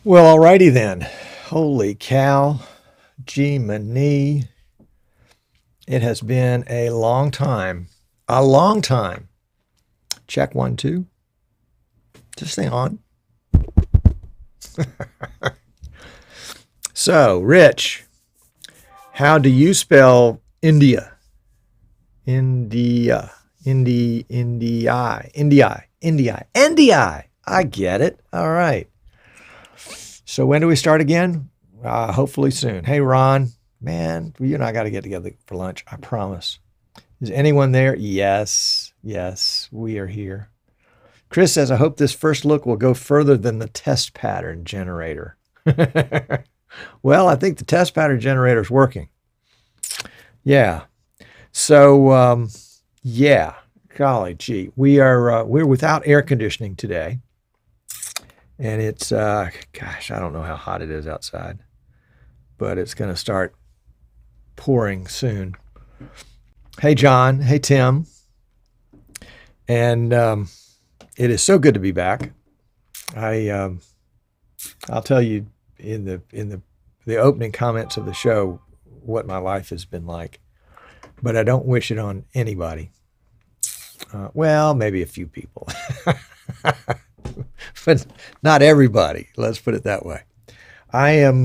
Well, alrighty then. Holy cow. Gee-many. It has been a long time. A long time. Check 1, 2. Just stay on. So, Rich, how do you spell India? India. NDI. I get it. All right. So when do we start again? Hopefully soon. Hey, Ron, man, you and I got to get together for lunch. I promise. Is anyone there? Yes, we are here. Chris says, I hope this first look will go further than the test pattern generator. Well, I think the test pattern generator is working. Yeah. So, yeah, golly gee, we're without air conditioning today. And it's, gosh, I don't know how hot it is outside, but it's going to start pouring soon. Hey, John. Hey, Tim. And it is so good to be back. I'll tell you in the opening comments of the show what my life has been like. but I don't wish it on anybody. Well, maybe a few people, but not everybody. Let's put it that way. I'm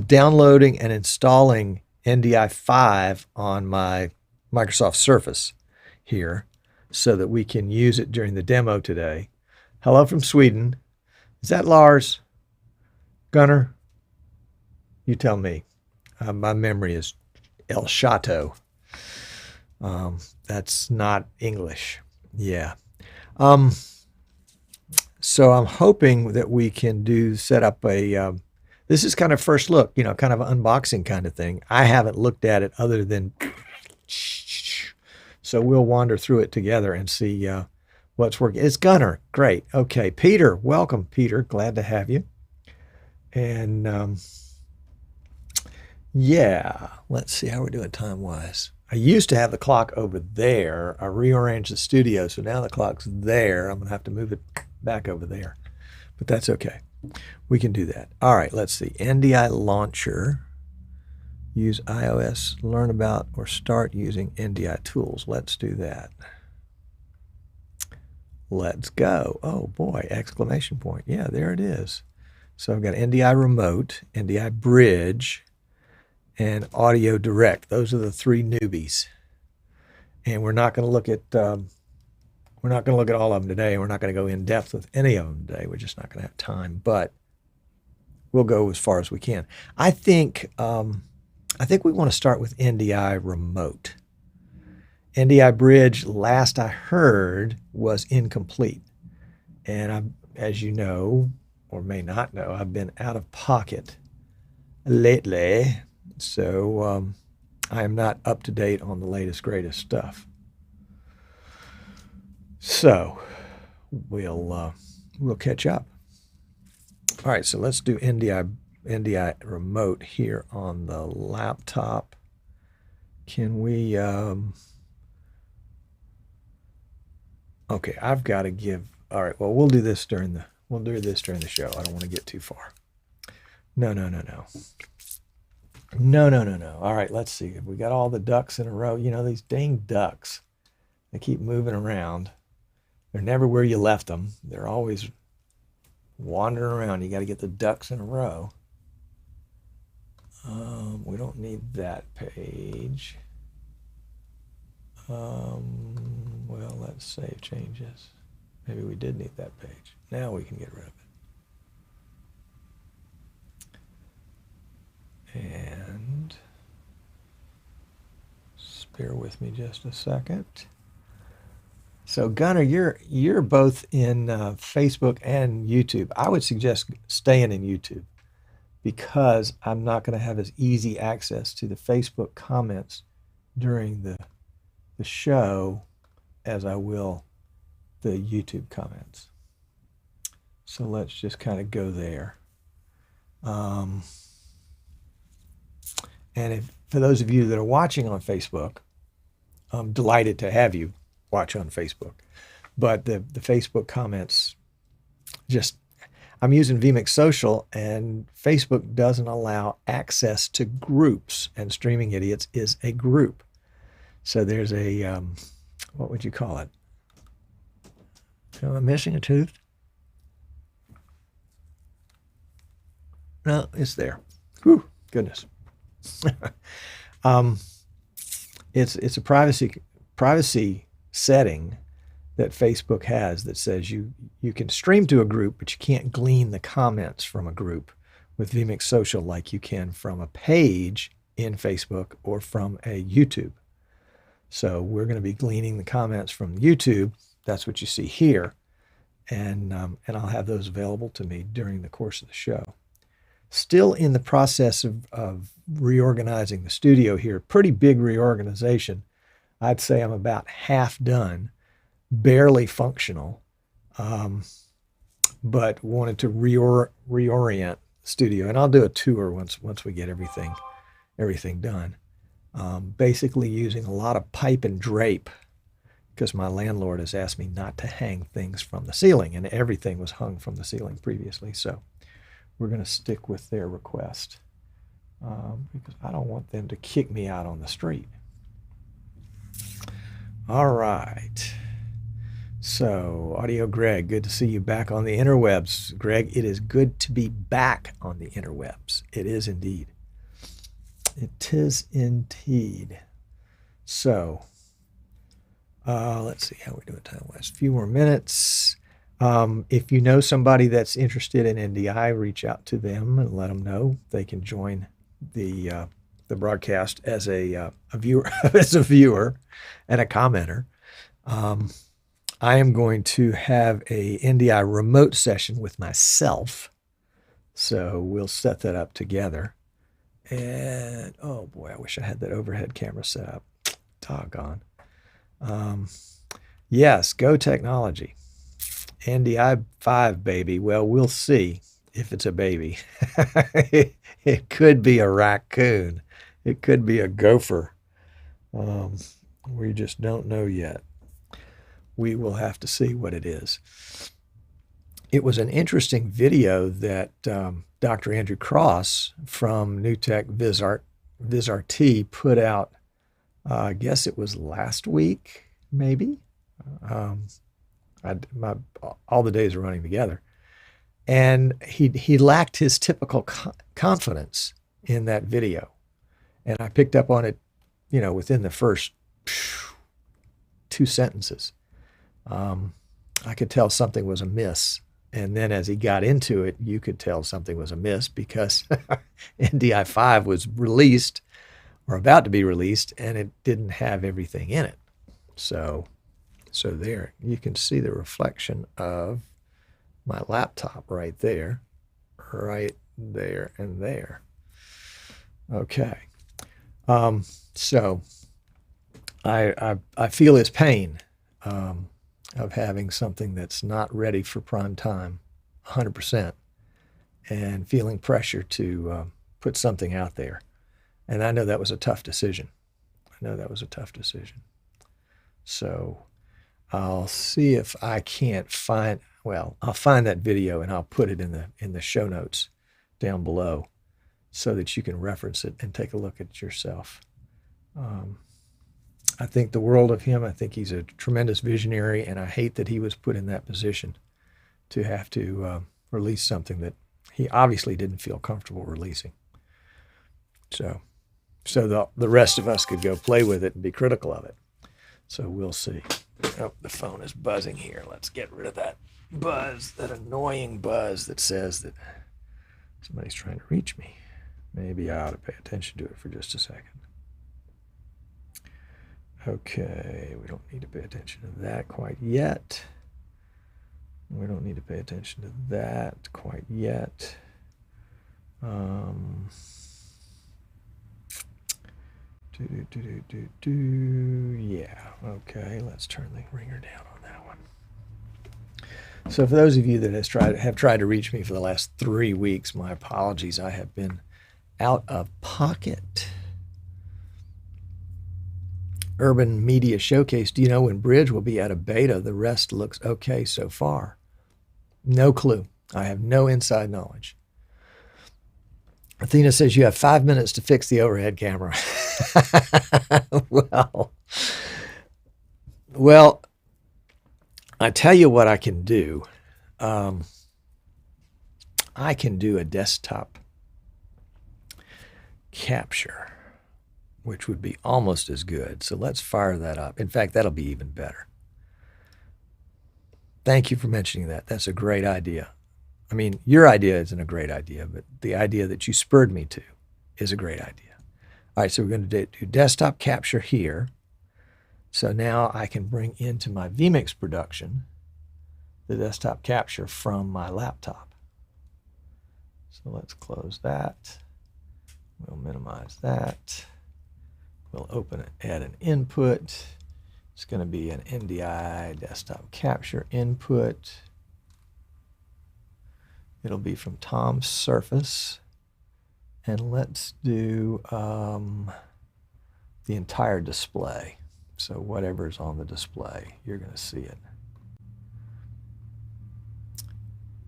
downloading and installing NDI 5 on my Microsoft Surface here so that we can use it during the demo today. Hello from Sweden. Is that Lars? Gunnar? You tell me. My memory is El Chateau. That's not English. Yeah. So I'm hoping that we can set up a, this is kind of first look, kind of an unboxing kind of thing. I haven't looked at it other than, so we'll wander through it together and see what's working. It's Gunnar. Great. Okay. Peter, welcome, Peter. Glad to have you. And yeah, let's see how we're doing time-wise. I used to have the clock over there. I rearranged the studio, so now the clock's there. I'm going to have to move it back over there, but that's okay. We can do that. All right, let's see. NDI Launcher. Use iOS, learn about or start using NDI tools. Let's do that. Let's go. Oh boy, exclamation point. Yeah, there it is. So I've got NDI Remote, NDI Bridge, and Audio Direct. Those are the three newbies. And we're not going to look at all of them today. We're not going to go in depth with any of them today. We're just not going to have time, but we'll go as far as we can. I think we want to start with NDI Remote. NDI Bridge, last I heard, was incomplete. And as you know, or may not know, I've been out of pocket lately. So I am not up to date on the latest, greatest stuff. So we'll catch up. All right, so let's do NDI Remote here on the laptop. Can we? Okay, I've got to give. All right, well, we'll do this during the show. I don't want to get too far. No. All right, let's see. If we got all the ducks in a row, these dang ducks, they keep moving around. They're never where you left them. They're always wandering around. You got to get the ducks in a row. We don't need that page. Well, let's save changes. Maybe we did need that page. Now we can get rid of it. And bear with me just a second. So Gunnar, you're both in Facebook and YouTube. I would suggest staying in YouTube because I'm not going to have as easy access to the Facebook comments during the show as I will the YouTube comments. So let's just kind of go there. And for those of you that are watching on Facebook, I'm delighted to have you watch on Facebook. But the Facebook comments, I'm using vMix Social, and Facebook doesn't allow access to groups, and Streaming Idiots is a group. So there's a, what would you call it? Am I missing a tooth? No, it's there. Whew, goodness. It's a privacy setting that Facebook has that says you can stream to a group, but you can't glean the comments from a group with vMix Social like you can from a page in Facebook or from a YouTube. So we're going to be gleaning the comments from YouTube. That's what you see here, and I'll have those available to me during the course of the show. Still in the process of reorganizing the studio here. Pretty big reorganization. I'd say I'm about half done, barely functional, but wanted to reorient the studio. And I'll do a tour once we get everything done. Basically using a lot of pipe and drape because my landlord has asked me not to hang things from the ceiling, and everything was hung from the ceiling previously. So we're going to stick with their request because I don't want them to kick me out on the street. All right. So, Audio Greg, good to see you back on the interwebs. Greg, it is good to be back on the interwebs. It is indeed. It is indeed. So, let's see how we're doing time-wise. A few more minutes. If you know somebody that's interested in NDI, reach out to them and let them know they can join the broadcast as a viewer, as a viewer and a commenter. I am going to have a NDI remote session with myself, so we'll set that up together. And oh boy, I wish I had that overhead camera set up. Doggone. Yes, go technology. NDI 5, baby. Well, we'll see if it's a baby. It could be a raccoon. It could be a gopher. We just don't know yet. We will have to see what it is. It was an interesting video that Dr. Andrew Cross from NewTek VizRT put out. I guess it was last week, maybe. All the days are running together. And he lacked his typical confidence in that video. And I picked up on it, within the first 2 sentences. I could tell something was amiss. And then as he got into it, you could tell something was amiss because NDI 5 was released or about to be released, and it didn't have everything in it. So there, you can see the reflection of my laptop right there, and there. Okay. So I feel his pain of having something that's not ready for prime time 100% and feeling pressure to put something out there. And I know that was a tough decision. So I'll see if I can't find, I'll find that video and I'll put it in the show notes down below so that you can reference it and take a look at it yourself. I think the world of him. I think he's a tremendous visionary, and I hate that he was put in that position to have to release something that he obviously didn't feel comfortable releasing. So the rest of us could go play with it and be critical of it. So we'll see. Oh, the phone is buzzing here. Let's get rid of that buzz, that annoying buzz that says that somebody's trying to reach me. Maybe I ought to pay attention to it for just a second. Okay, we don't need to pay attention to that quite yet. We don't need to pay attention to that quite yet. Yeah, okay, let's turn the ringer down on that one. So for those of you that have tried to reach me for the last 3 weeks, my apologies. I have been out of pocket. Urban Media Showcase. Do you know when Bridge will be out of beta? The rest looks okay so far. No clue. I have no inside knowledge. Athena says you have 5 minutes to fix the overhead camera. Well, I tell you what I can do. I can do a desktop capture, which would be almost as good. So let's fire that up. In fact, that'll be even better. Thank you for mentioning that. That's a great idea. I mean, your idea isn't a great idea, but the idea that you spurred me to is a great idea. All right, so we're going to do desktop capture here. So now I can bring into my vMix production the desktop capture from my laptop. So let's close that. We'll minimize that. We'll open it, add an input. It's going to be an NDI desktop capture input. It'll be from Tom's Surface. And let's do the entire display. So whatever's on the display, you're going to see it.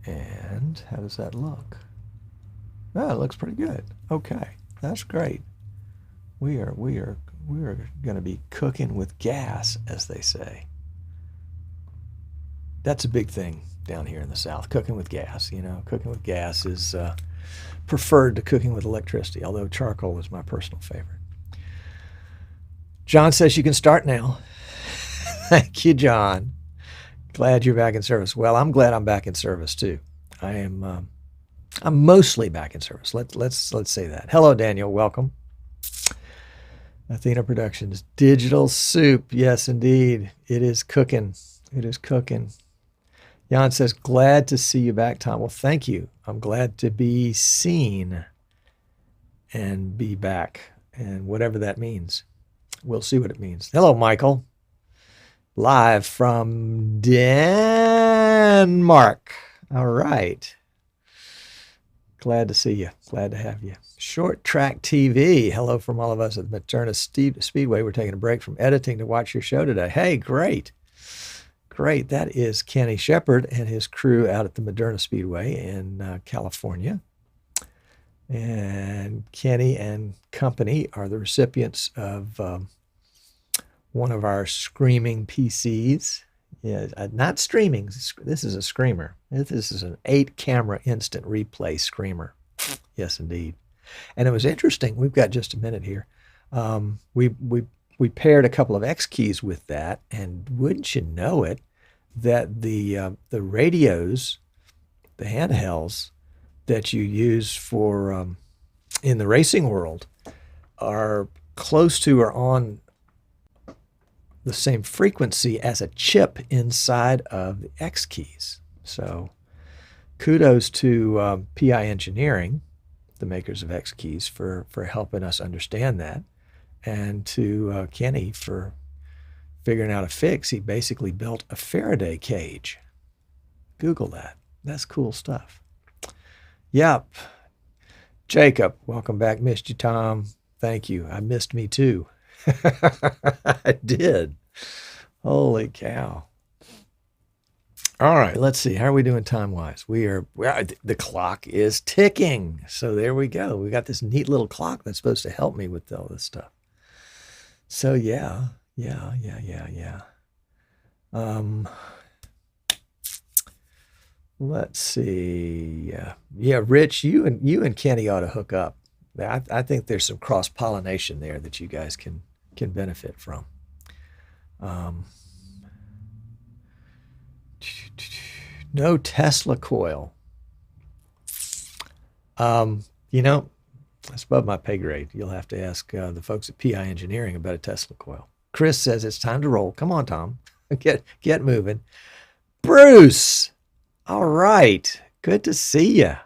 And how does that look? Oh, it looks pretty good. Okay, that's great. We are We're going to be cooking with gas, as they say. That's a big thing down here in the South, cooking with gas. You know, cooking with gas is preferred to cooking with electricity, although charcoal is my personal favorite. John says you can start now. Thank you, John. Glad you're back in service. Well, I'm glad I'm back in service too. I'm mostly back in service. Let's say that. Hello, Daniel. Welcome. Athena Productions, Digital Soup. Yes, indeed. It is cooking. It is cooking. Jan says, glad to see you back, Tom. Well, thank you. I'm glad to be seen and be back, and whatever that means. We'll see what it means. Hello, Michael. Live from Denmark. All right. Glad to see you. Glad to have you. Short Track TV. Hello from all of us at the Moderna Speedway. We're taking a break from editing to watch your show today. Hey, great. Great. That is Kenny Shepard and his crew out at the Moderna Speedway in California. And Kenny and company are the recipients of one of our screaming PCs. Yeah, not streaming. This is a screamer. This is an 8-camera instant replay screamer. Yes, indeed. And it was interesting. We've got just a minute here. We paired a couple of X keys with that, and wouldn't you know it, that the radios, the handhelds that you use for in the racing world are close to or on the same frequency as a chip inside of the X keys. So kudos to PI Engineering, the makers of X keys, for helping us understand that, and to Kenny for figuring out a fix. He basically built a Faraday cage. Google that. That's cool stuff. Yep. Jacob, welcome back. Missed you, Tom. Thank you. I missed me too. I did. Holy cow. All right, let's see. How are we doing time-wise? The clock is ticking. So there we go. We got this neat little clock that's supposed to help me with all this stuff. So yeah. Let's see. Yeah, Rich, you and Kenny ought to hook up. I think there's some cross-pollination there that you guys can benefit from. No Tesla coil. That's above my pay grade. You'll have to ask the folks at PI Engineering about a Tesla coil. Chris says it's time to roll. Come on, Tom. Get moving. Bruce. All right. Good to see you.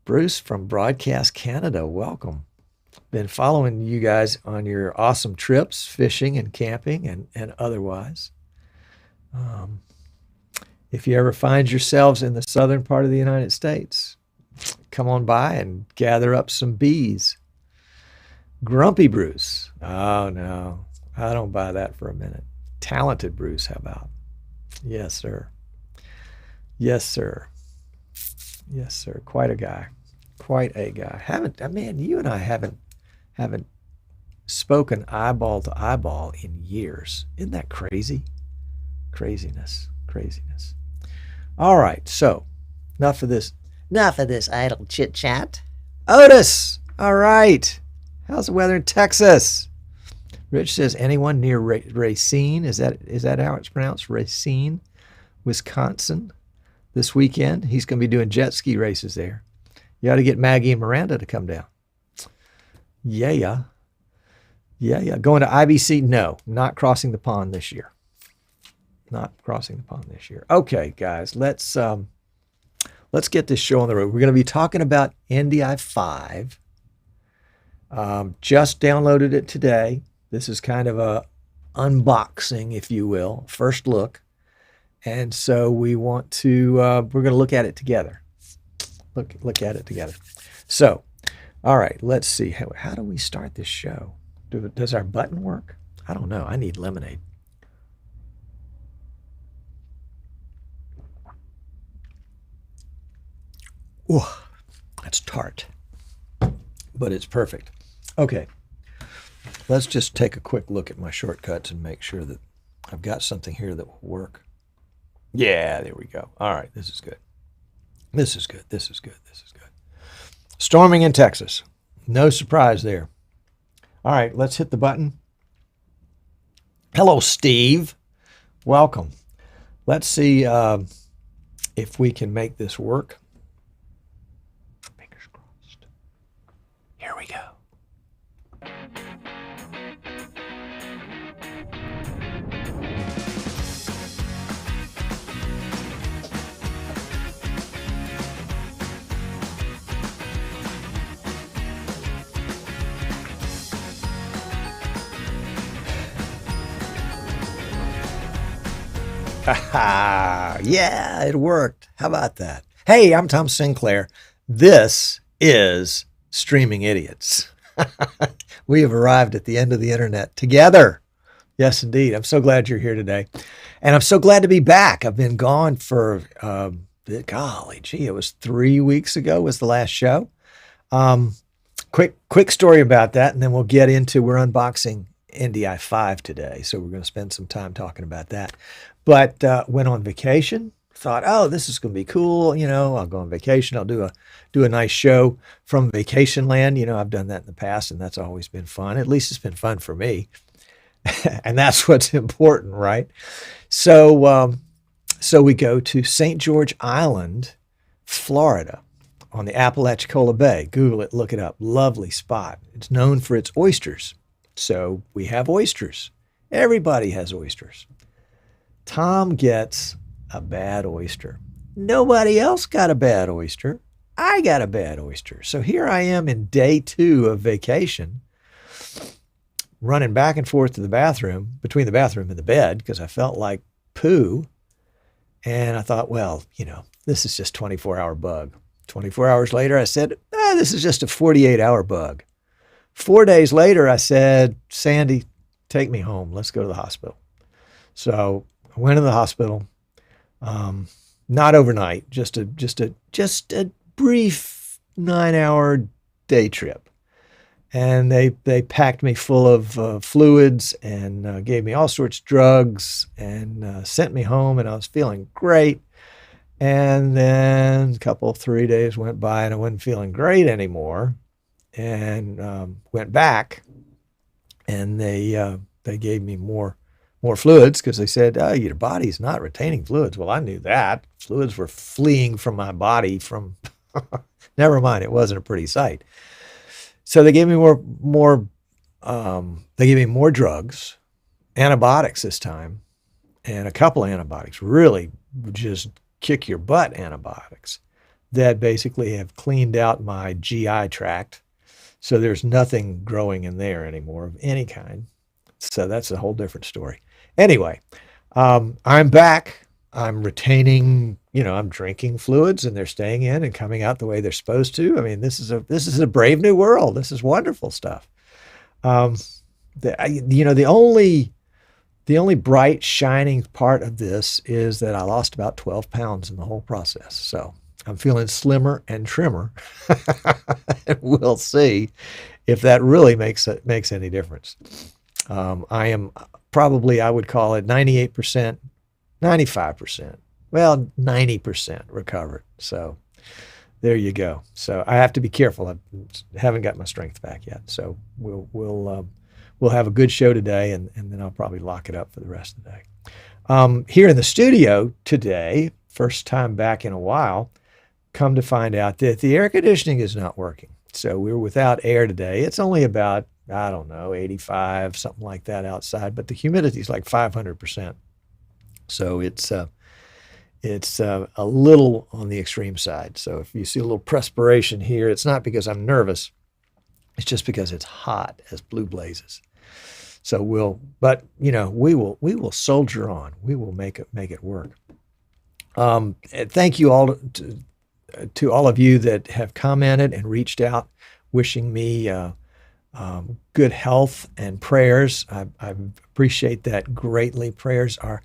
Bruce from Broadcast Canada. Welcome. Been following you guys on your awesome trips, fishing and camping and otherwise. If you ever find yourselves in the southern part of the United States, come on by and gather up some bees. Grumpy Bruce. Oh, no. I don't buy that for a minute. Talented Bruce, how about? Yes, sir. Yes, sir. Yes, sir. Quite a guy. Quite a guy. You and I haven't spoken eyeball to eyeball in years. Isn't that crazy? Craziness. All right, so enough of this idle chit chat. Otis, all right. How's the weather in Texas? Rich says, anyone near Racine? Is that how it's pronounced? Racine, Wisconsin, this weekend. He's going to be doing jet ski races there. You ought to get Maggie and Miranda to come down. Yeah. Going to IBC? No, not crossing the pond this year. Okay, guys, let's get this show on the road. We're going to be talking about NDI 5. Just downloaded it today. This is kind of a unboxing, if you will, first look. And so we want to, we're going to look at it together. Look at it together. So, all right, let's see. How do we start this show? Does our button work? I don't know. I need lemonade. Ooh, that's tart, but it's perfect. Okay. Let's just take a quick look at my shortcuts and make sure that I've got something here that will work. Yeah, there we go. All right, this is good. This is good. This is good. This is good. Storming in Texas. No surprise there. All right, let's hit the button. Hello, Steve. Welcome. Let's see if we can make this work. Fingers crossed. Here we go. Yeah, it worked. How about that? Hey, I'm Tom Sinclair. This is Streaming Idiots. We have arrived at the end of the internet together. Yes, indeed. I'm so glad you're here today. And I'm so glad to be back. I've been gone for, golly gee, it was 3 weeks ago was the last show. Quick story about that, and then we'll get into, we're unboxing NDI 5 today. So we're going to spend some time talking about that. But went on vacation, thought, oh, this is going to be cool. You know, I'll go on vacation. I'll do a nice show from vacation land. You know, I've done that in the past, and that's always been fun. At least it's been fun for me. And that's what's important, right? So we go to St. George Island, Florida, on the Apalachicola Bay. Google it, look it up. Lovely spot. It's known for its oysters. So we have oysters. Everybody has oysters. Tom gets a bad oyster. Nobody else got a bad oyster. I got a bad oyster. So here I am in day 2 of vacation, running back and forth to the bathroom, between the bathroom and the bed, because I felt like poo. And I thought, well, you know, this is just 24-hour bug. 24 hours later, I said, this is just a 48-hour bug. 4 days later, I said, Sandy, take me home. Let's go to the hospital. So I went to the hospital, not overnight, just a brief 9-hour day trip. And they packed me full of fluids and gave me all sorts of drugs and sent me home, and I was feeling great. And then a couple, 3 days went by and I wasn't feeling great anymore, and went back, and they gave me more fluids because they said, oh, your body's not retaining fluids. Well, I knew that. Fluids were fleeing from my body from, never mind, it wasn't a pretty sight. So they gave me more drugs, antibiotics this time, and a couple of antibiotics, really just kick your butt antibiotics that basically have cleaned out my GI tract. So there's nothing growing in there anymore of any kind. So that's a whole different story. Anyway, I'm back. I'm retaining, I'm drinking fluids, and they're staying in and coming out the way they're supposed to. I mean, this is a brave new world. This is wonderful stuff. The only bright shining part of this is that I lost about 12 pounds in the whole process. So I'm feeling slimmer and trimmer. And we'll see if that really makes any difference. I am probably, I would call it 98%, 95%, well, 90% recovered. So there you go. So I have to be careful. I haven't got my strength back yet. So we'll have a good show today, and then I'll probably lock it up for the rest of the day. Here in the studio today, first time back in a while, come to find out that the air conditioning is not working. So we're without air today. It's only about, I don't know, 85, something like that outside, but the humidity is like 500%. So it's a little on the extreme side. So if you see a little perspiration here, it's not because I'm nervous. It's just because it's hot as blue blazes. So we will soldier on. We will make it work. Thank you all to all of you that have commented and reached out, wishing me good health and prayers. I appreciate that greatly. Prayers are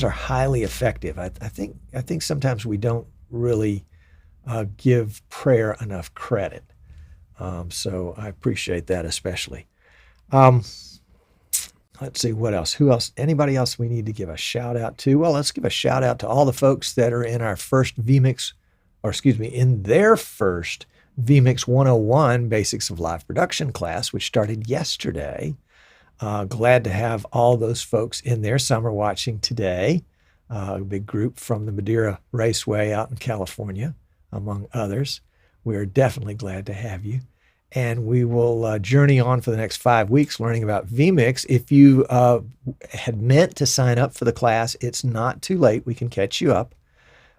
highly effective. I think sometimes we don't really give prayer enough credit. So I appreciate that especially. Um, let's see what else. Who else? Anybody else we need to give a shout out to? Well, let's give a shout out to all the folks that are in our first vMix, or excuse me, in their first vMix 101 Basics of Live Production class, which started yesterday. Glad to have all those folks in there. Some are watching today. A big group from the Madeira Raceway out in California, among others. We are definitely glad to have you. And we will journey on for the next 5 weeks learning about vMix. If you had meant to sign up for the class, it's not too late. We can catch you up.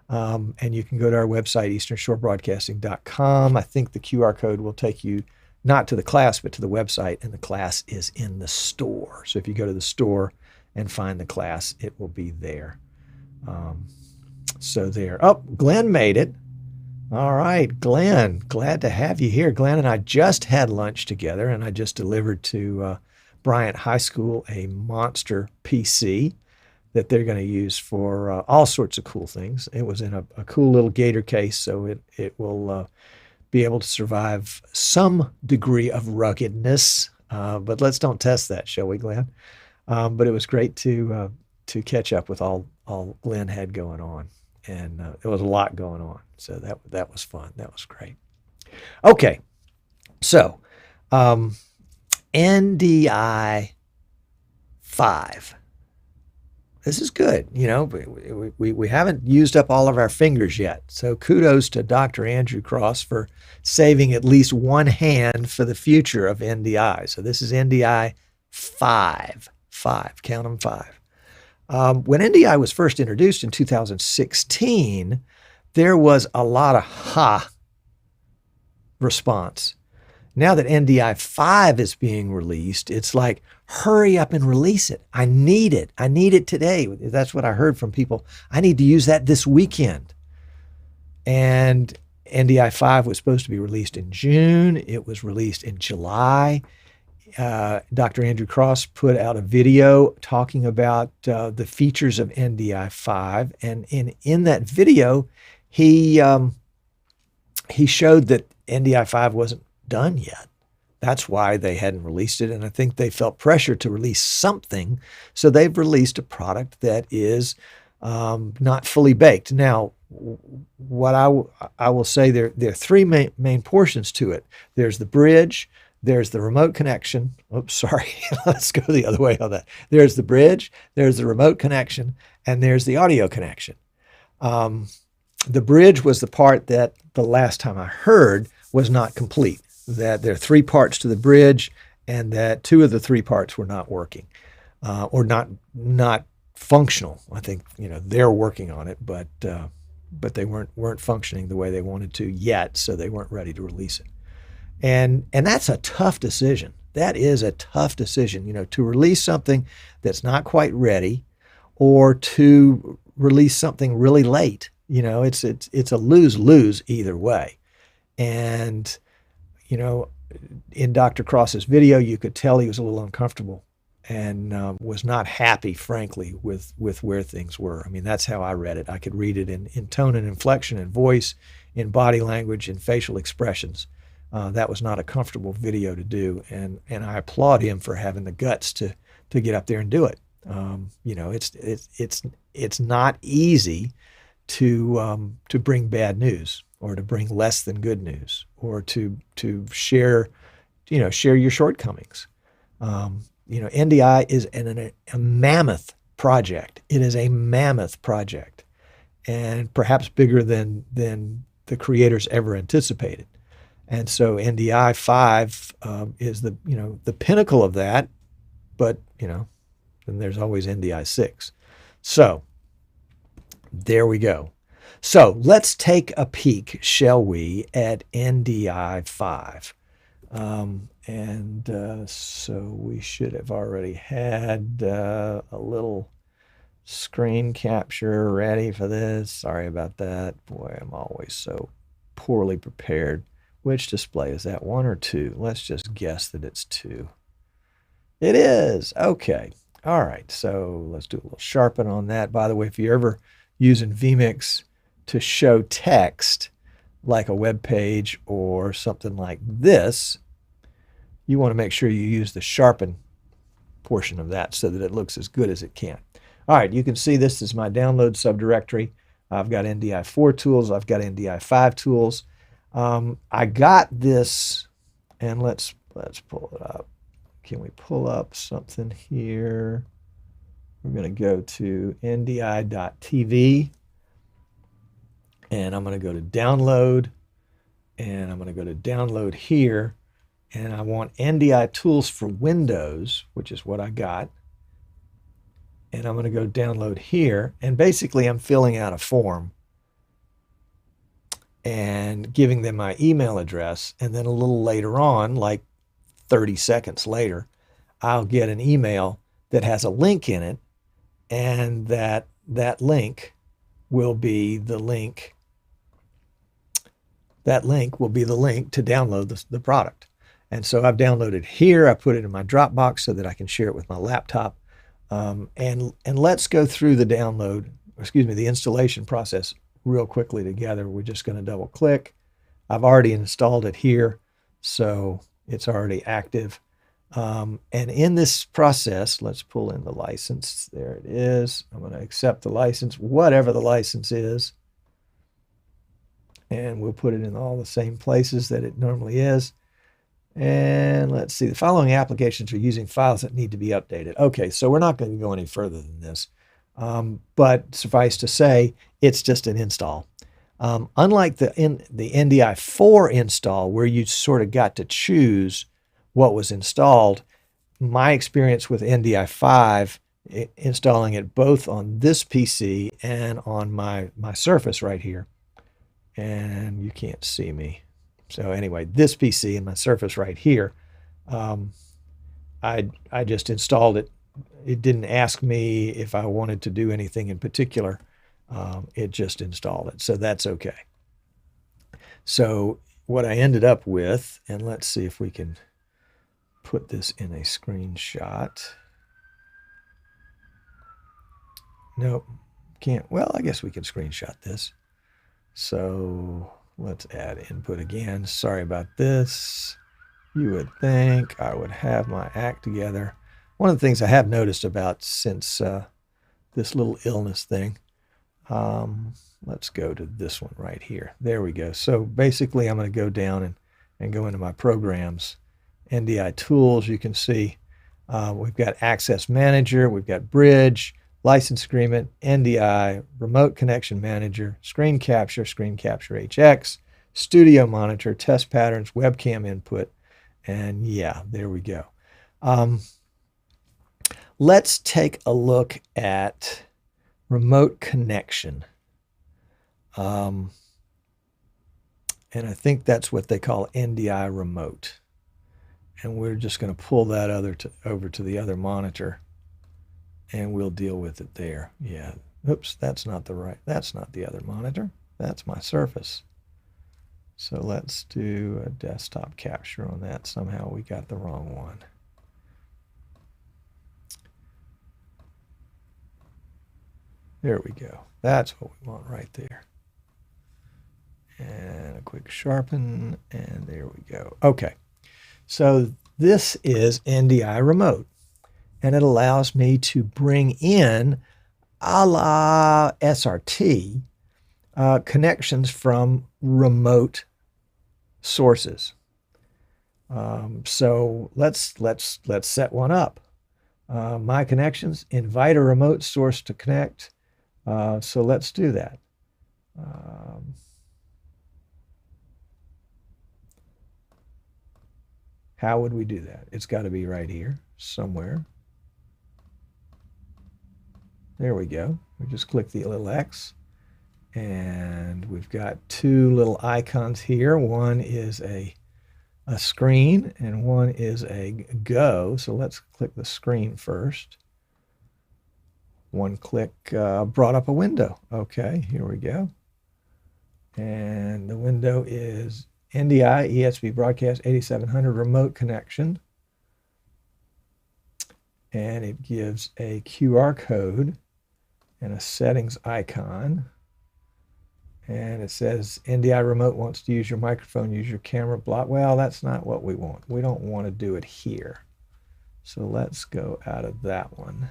And you can go to our website, easternshorebroadcasting.com. I think the QR code will take you not to the class, but to the website, and the class is in the store. So if you go to the store and find the class, it will be there. So there. Oh, Glenn made it. All right, Glenn, glad to have you here. Glenn and I just had lunch together, and I just delivered to Bryant High School a monster PC that they're going to use for all sorts of cool things. It was in a cool little gator case, so it will be able to survive some degree of ruggedness. But let's don't test that, shall we, Glenn? But it was great to catch up with all Glenn had going on. And there was a lot going on. So that was fun. That was great. Okay. So NDI 5. This is good. You know, we haven't used up all of our fingers yet. So kudos to Dr. Andrew Cross for saving at least one hand for the future of NDI. So this is NDI 5. Count them 5. When NDI was first introduced in 2016, there was a lot of response. Now that NDI 5 is being released, it's like, hurry up and release it. I need it. I need it today. That's what I heard from people. I need to use that this weekend. And NDI 5 was supposed to be released in June. It was released in July. Dr. Andrew Cross put out a video talking about the features of NDI 5. And in that video, he showed that NDI 5 wasn't done yet. That's why they hadn't released it. And I think they felt pressure to release something. So they've released a product that is not fully baked. Now, what I will say, there are 3 main portions to it. There's the bridge. There's the remote connection. Oops, sorry. Let's go the other way on that. There's the bridge. There's the remote connection. And there's the audio connection. The bridge was the part that the last time I heard was not complete. That there are 3 parts to the bridge, and that 2 of the 3 parts were not working, or not functional. I think they're working on it, but they weren't functioning the way they wanted to yet, so they weren't ready to release it. And that's a tough decision. That is a tough decision, to release something that's not quite ready, or to release something really late. It's a lose-lose either way. And in Dr. Cross's video, you could tell he was a little uncomfortable and was not happy, frankly, with where things were. I mean, that's how I read it. I could read it in tone and inflection and voice, in body language and facial expressions. That was not a comfortable video to do, and I applaud him for having the guts to get up there and do it. It's not easy to bring bad news, or to bring less than good news, or to share your shortcomings. NDI is a mammoth project. It is a mammoth project, and perhaps bigger than the creators ever anticipated. And so NDI 5 is the pinnacle of that, but then there's always NDI 6. So there we go. So let's take a peek, shall we, at NDI 5. So we should have already had a little screen capture ready for this. Sorry about that. Boy, I'm always so poorly prepared. Which display is that, 1 or 2? Let's just guess that it's 2. It is. Okay. All right. So let's do a little sharpen on that. By the way, if you're ever using vMix to show text, like a web page or something like this, you want to make sure you use the sharpen portion of that so that it looks as good as it can. All right, you can see this is my download subdirectory. I've got NDI 4 tools. I've got NDI 5 tools. I got this, and let's pull it up. Can we pull up something here? We're going to go to ndi.tv, and I'm going to go to download, and I'm going to go to download here, and I want NDI tools for Windows, which is what I got. And I'm going to go download here, and basically I'm filling out a form and giving them my email address, and then a little later on, like 30 seconds later, I'll get an email that has a link in it, and that link will be the link. That link will be the link to download the product. And so I've downloaded here. I put it in my Dropbox so that I can share it with my laptop. And let's go through the the installation process real quickly together. We're just going to double click. I've already installed it here, so it's already active. And in this process, let's pull in the license. There it is. I'm going to accept the license, whatever the license is. And we'll put it in all the same places that it normally is. And let's see, the following applications are using files that need to be updated. Okay, so we're not going to go any further than this. But suffice to say, it's just an install. Unlike the NDI 4 install, where you sort of got to choose what was installed, my experience with NDI 5, installing it both on this PC and on my Surface right here, and you can't see me. So anyway, this PC and my Surface right here, I just installed it. It didn't ask me if I wanted to do anything in particular. It just installed it, so that's okay. So what I ended up with, and let's see if we can put this in a screenshot. Nope, can't. Well, I guess we can screenshot this. So let's add input again. Sorry about this. You would think I would have my act together. One of the things I have noticed about since this little illness thing, let's go to this one right here. There we go. So basically I'm going to go down and go into my programs. NDI tools, you can see we've got Access Manager, we've got Bridge, License Agreement, NDI, Remote Connection Manager, Screen Capture HX, Studio Monitor, Test Patterns, Webcam Input, and yeah, there we go. Let's take a look at Remote Connection. And I think that's what they call NDI Remote. And we're just going to pull that over to the other monitor, and we'll deal with it there. Yeah. Oops, that's not the other monitor. That's my Surface. So let's do a desktop capture on that. Somehow we got the wrong one. There we go. That's what we want right there. And a quick sharpen, and there we go. Okay. So this is NDI Remote, and it allows me to bring in a la SRT connections from remote sources. So let's set one up. My connections, invite a remote source to connect. So let's do that. How would we do that? It's got to be right here somewhere. There we go. We just click the little X, and we've got two little icons here. One is a screen, and one is a go. So let's click the screen first. One click brought up a window. Okay, here we go. And the window is NDI ESP Broadcast 8700 Remote Connection. And it gives a QR code and a settings icon. And it says NDI Remote wants to use your microphone, use your camera, blah. Well, that's not what we want. We don't want to do it here. So let's go out of that one.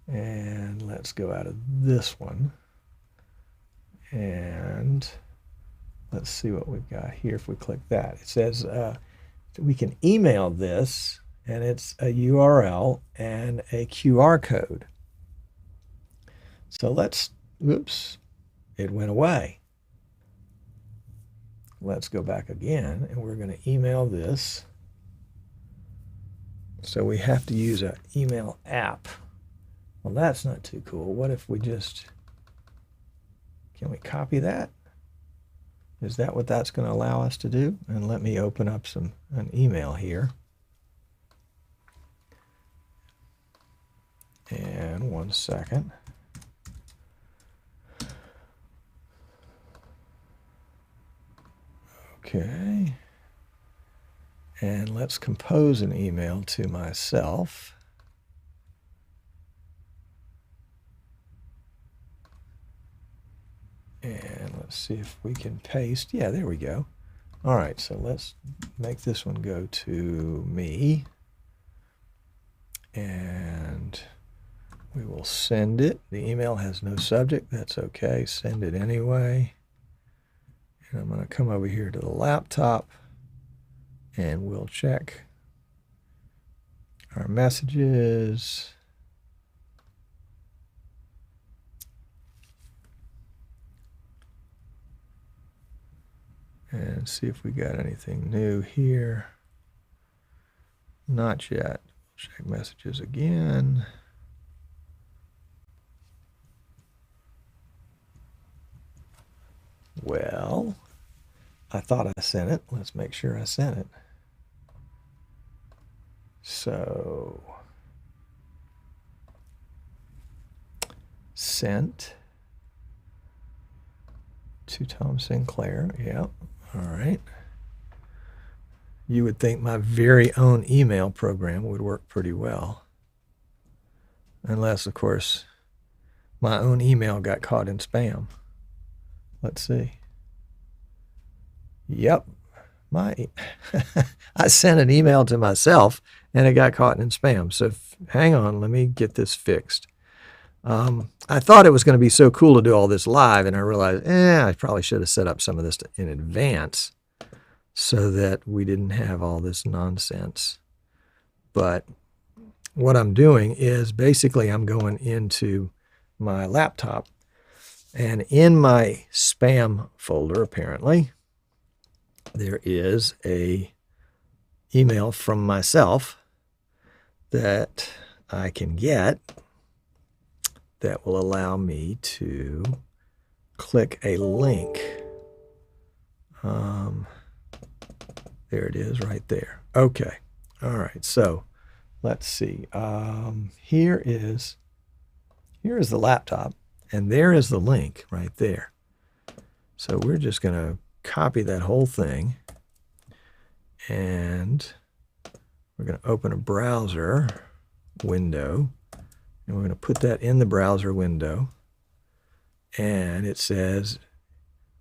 And let's go out of this one. And let's see what we've got here if we click that. It says we can email this, and it's a URL and a QR code. So let's, oops, it went away. Let's go back again, and we're going to email this. So we have to use an email app. Well, that's not too cool. What if we just, can we copy that? Is that what that's going to allow us to do? And let me open up an email here. And 1 second. Okay. And let's compose an email to myself. And let's see if we can paste. Yeah, there we go. All right, so let's make this one go to me. And we will send it. The email has no subject. That's okay. Send it anyway. And I'm going to come over here to the laptop, and we'll check our messages. And see if we got anything new here. Not yet. Check messages again. Well, I thought I sent it. Let's make sure I sent it. So, sent to Tom Sinclair. Yep. All right. You would think my very own email program would work pretty well. Unless, of course, my own email got caught in spam. Let's see. Yep. I sent an email to myself and it got caught in spam. So hang on, let me get this fixed. I thought it was going to be so cool to do all this live, and I realized, I probably should have set up some of this in advance so that we didn't have all this nonsense. But what I'm doing is basically I'm going into my laptop, and in my spam folder, apparently, there is a email from myself that I can get that will allow me to click a link. There it is right there. Okay. All right. So let's see. Here is the laptop, and there is the link right there. So we're just going to copy that whole thing, and we're going to open a browser window, and we're going to put that in the browser window, and it says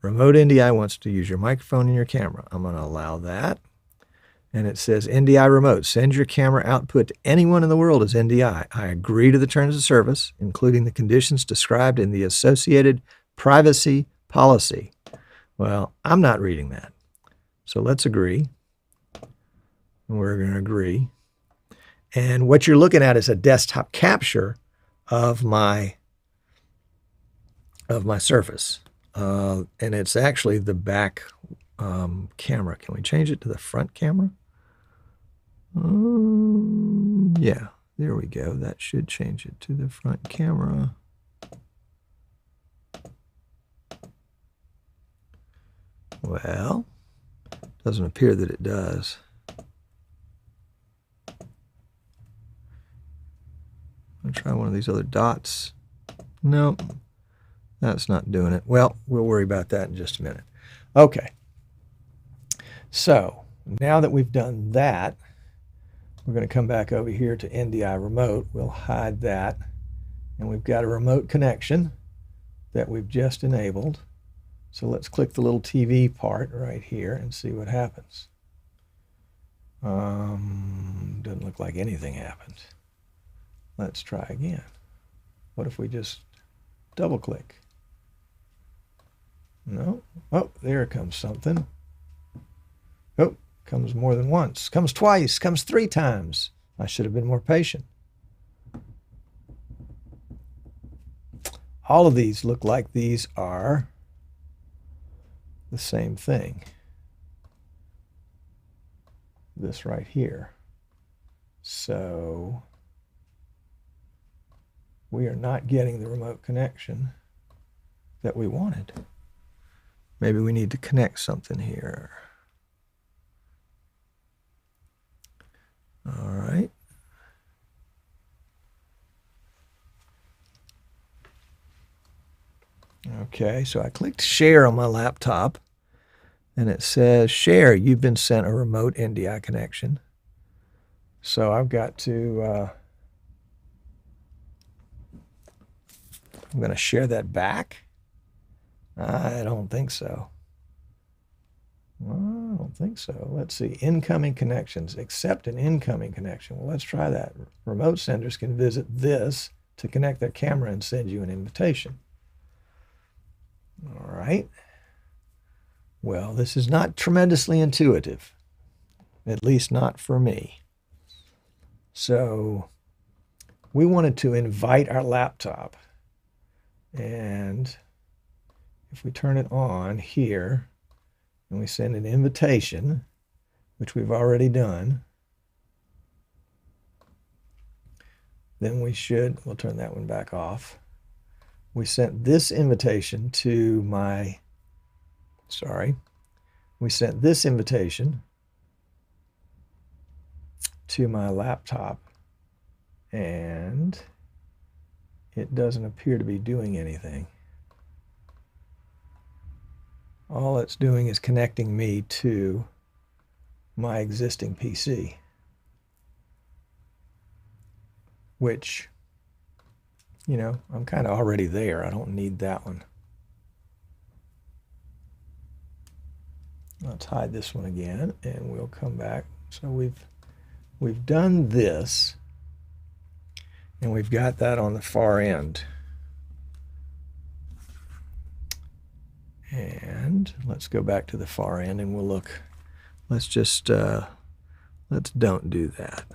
Remote NDI wants to use your microphone and your camera. I'm going to allow that. And it says NDI Remote, send your camera output to anyone in the world as NDI. I agree to the terms of service, including the conditions described in the associated privacy policy. Well, I'm not reading that. So let's agree. We're going to agree. And what you're looking at is a desktop capture of my Surface. And it's actually the back camera. Can we change it to the front camera? Yeah, there we go. That should change it to the front camera. Well, doesn't appear that it does. I'll try one of these other dots. Nope, that's not doing it. Well, we'll worry about that in just a minute. Okay. So now that we've done that, we're going to come back over here to NDI Remote. We'll hide that, And we've got a remote connection that we've just enabled. So let's click the little TV part right here and see what happens. Doesn't look like anything happened. Let's try again. What if we just double click? No. Oh, there comes something. Oh, comes more than once. Comes twice. Comes 3 times. I should have been more patient. All of these look like these are the same thing. This right here. So we are not getting the remote connection that we wanted. Maybe we need to connect something here. All right. Okay, so I clicked share on my laptop, and it says, share, you've been sent a remote NDI connection. So I've got to, I'm going to share that back. I don't think so. Well, I don't think so. Let's see, incoming connections, accept an incoming connection. Well, let's try that. Remote senders can visit this to connect their camera and send you an invitation. All right. Well, this is not tremendously intuitive, at least not for me. So we wanted to invite our laptop, and if we turn it on here and we send an invitation, which we've already done, then we'll turn that one back off. We sent this invitation to my, we sent this invitation to my laptop, and it doesn't appear to be doing anything. All it's doing is connecting me to my existing PC, which, you know, I'm kind of already there. I don't need that one. Let's hide this one again, and we'll come back. So we've done this, and we've got that on the far end. And let's go back to the far end, and we'll look. Let's just let's don't do that.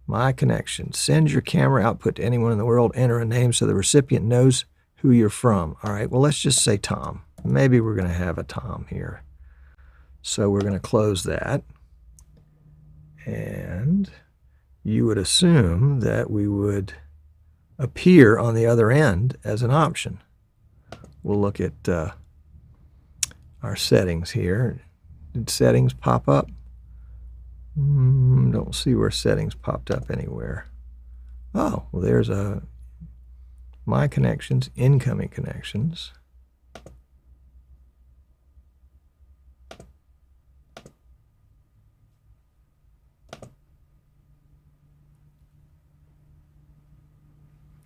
My connection. Send your camera output to anyone in the world. Enter a name so the recipient knows who you're from. All right, well, let's just say Tom. Maybe we're going to have a Tom here. So we're going to close that. And you would assume that we would appear on the other end as an option. We'll look at our settings here. Did settings pop up? Don't see where settings popped up anywhere. Oh, well, there's my connections, incoming connections.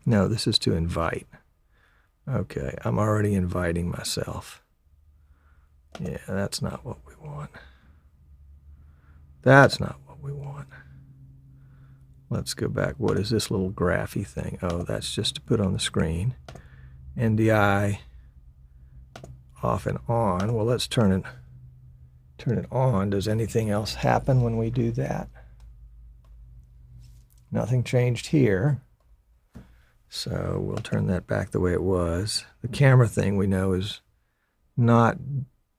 No, this is to invite. Okay, I'm already inviting myself. Yeah, that's not what we want. That's not what we want. Let's go back. What is this little graphy thing? Oh, that's just to put on the screen. NDI off and on. Well, let's turn it on. Does anything else happen when we do that? Nothing changed here. So we'll turn that back the way it was. The camera thing we know is not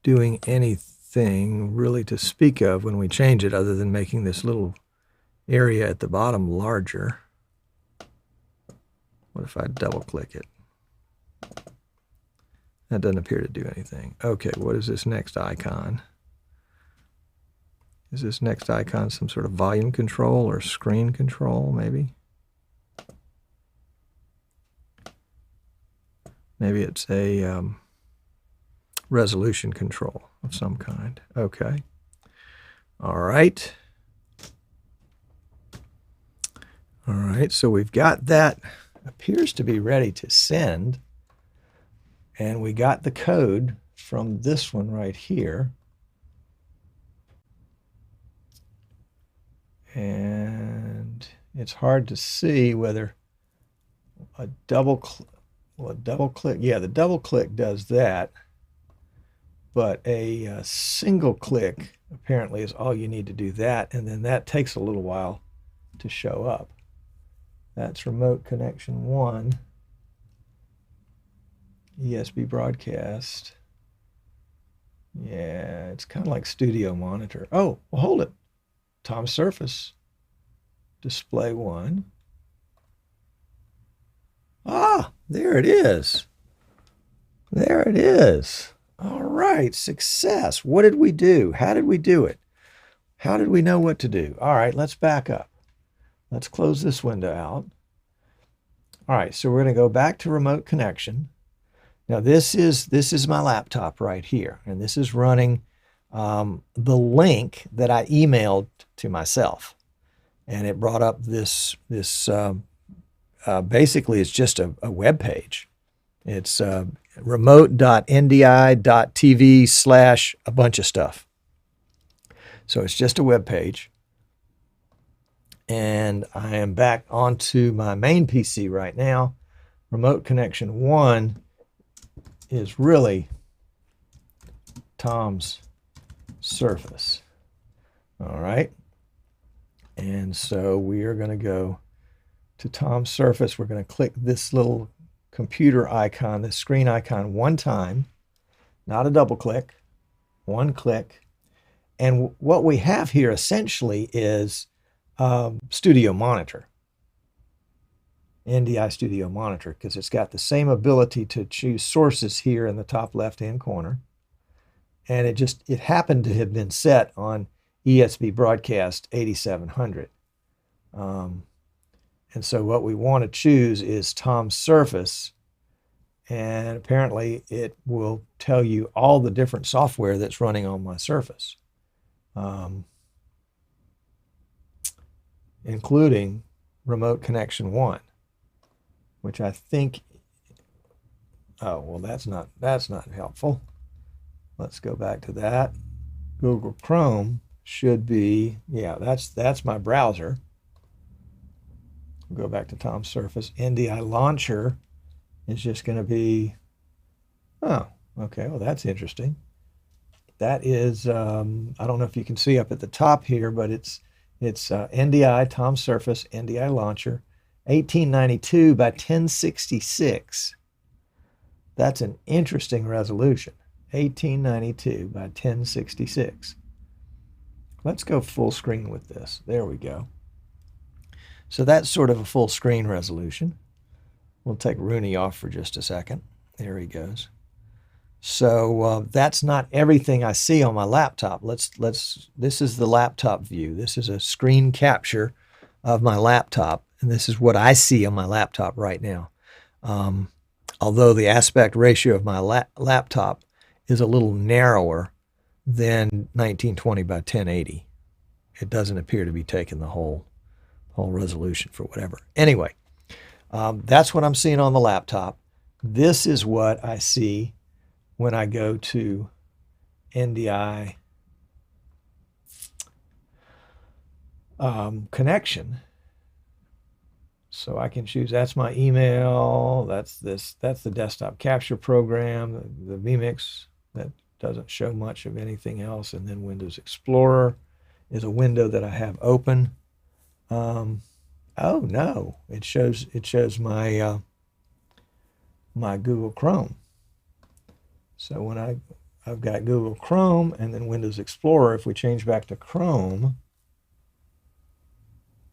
doing anything really to speak of when we change it, other than making this little area at the bottom larger. What if I double click it? That doesn't appear to do anything. Okay, what is this next icon? Is this next icon some sort of volume control or screen control, maybe? Maybe it's a resolution control of some kind. Okay. All right. All right, so we've got that appears to be ready to send. And we got the code from this one right here. And it's hard to see whether a double click, yeah, the double click does that. But a single click apparently is all you need to do that. And then that takes a little while to show up. That's remote connection 1. ESB broadcast. Yeah, it's kind of like studio monitor. Oh, well, hold it. Tom Surface. Display 1. Ah, there it is. There it is. All right, success. What did we do? How did we do it? How did we know what to do? All right, let's back up. Let's close this window out. All right, so we're going to go back to remote connection. Now this is my laptop right here, and this is running the link that I emailed to myself, and it brought up this basically it's just a web page. It's remote.ndi.tv/ a bunch of stuff. So it's just a web page, and I am back onto my main PC right now. Remote connection 1 is really Tom's Surface. All right. And so we are going to go to Tom's Surface. We're going to click this little computer icon, this screen icon, one time, not a double click, one click. And what we have here essentially is Studio Monitor. NDI Studio Monitor, because it's got the same ability to choose sources here in the top left-hand corner. And it happened to have been set on ESB Broadcast 8700. And so what we want to choose is Tom's Surface. And apparently it will tell you all the different software that's running on my Surface, including Remote Connection 1. Which I think, oh, well, that's not helpful. Let's go back to that. Google Chrome should be, yeah, that's my browser. We'll go back to Tom's Surface. NDI Launcher is just going to be, oh, okay, well, that's interesting. That is, I don't know if you can see up at the top here, but it's NDI, Tom's Surface, NDI Launcher. 1892 by 1066. That's an interesting resolution. 1892 by 1066. Let's go full screen with this. There we go. So that's sort of a full screen resolution. We'll take Rooney off for just a second. There he goes. So that's not everything I see on my laptop. This is the laptop view. This is a screen capture of my laptop. And this is what I see on my laptop right now. Although the aspect ratio of my laptop is a little narrower than 1920 by 1080. It doesn't appear to be taking the whole resolution for whatever. Anyway, that's what I'm seeing on the laptop. This is what I see when I go to NDI connection. So I can choose, that's my email, that's the desktop capture program, the vMix that doesn't show much of anything else, and then Windows Explorer is a window that I have open. Oh no, it shows my my Google Chrome. So when I've got Google Chrome and then Windows Explorer, if we change back to Chrome,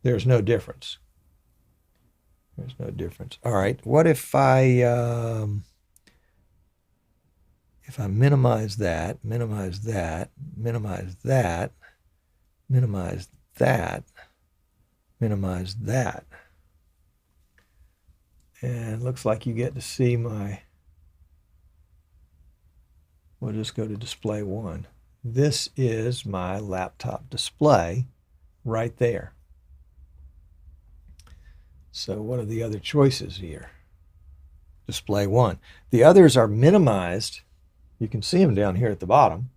there's no difference. There's no difference. All right, what if I minimize that, minimize that, minimize that, minimize that, minimize that, and it looks like you get to see my, we'll just go to display 1. This is my laptop display right there. So what are the other choices here? Display 1. The others are minimized. You can see them down here at the bottom.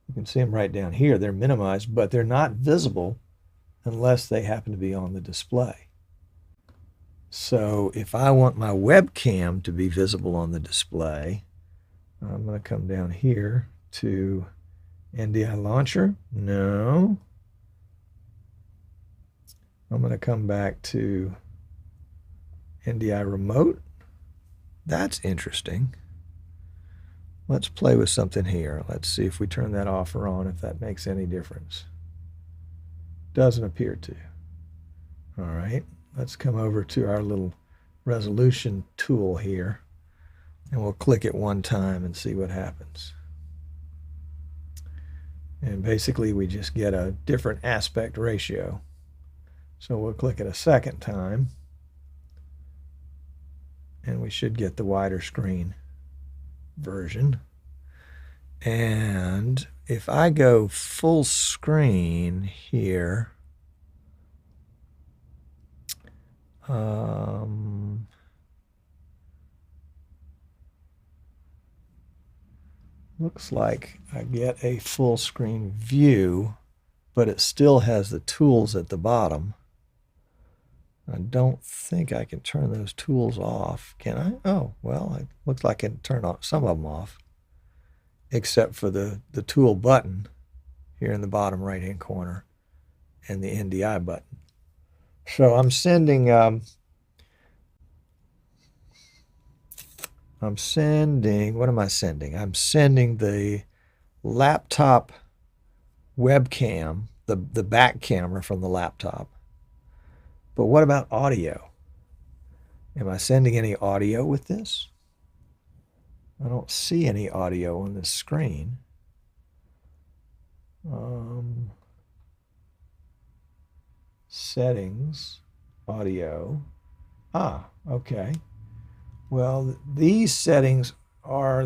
You can see them right down here. They're minimized, but they're not visible unless they happen to be on the display. So if I want my webcam to be visible on the display, I'm going to come down here to NDI Launcher. No. I'm going to come back to NDI Remote. That's interesting. Let's play with something here. Let's see if we turn that off or on, if that makes any difference. Doesn't appear to. All right, let's come over to our little resolution tool here, and we'll click it one time and see what happens. And basically, we just get a different aspect ratio. So we'll click it a second time, and we should get the wider screen version. And if I go full screen here, looks like I get a full screen view, but it still has the tools at the bottom. I don't think I can turn those tools off, can I? Oh, well, it looks like I can turn off some of them off, except for the tool button here in the bottom right-hand corner and the NDI button. So I'm sending, what am I sending? I'm sending the laptop webcam, the back camera from the laptop. But what about audio? Am I sending any audio with this? I don't see any audio on this screen. Settings, audio. Ah, okay. Well, these settings are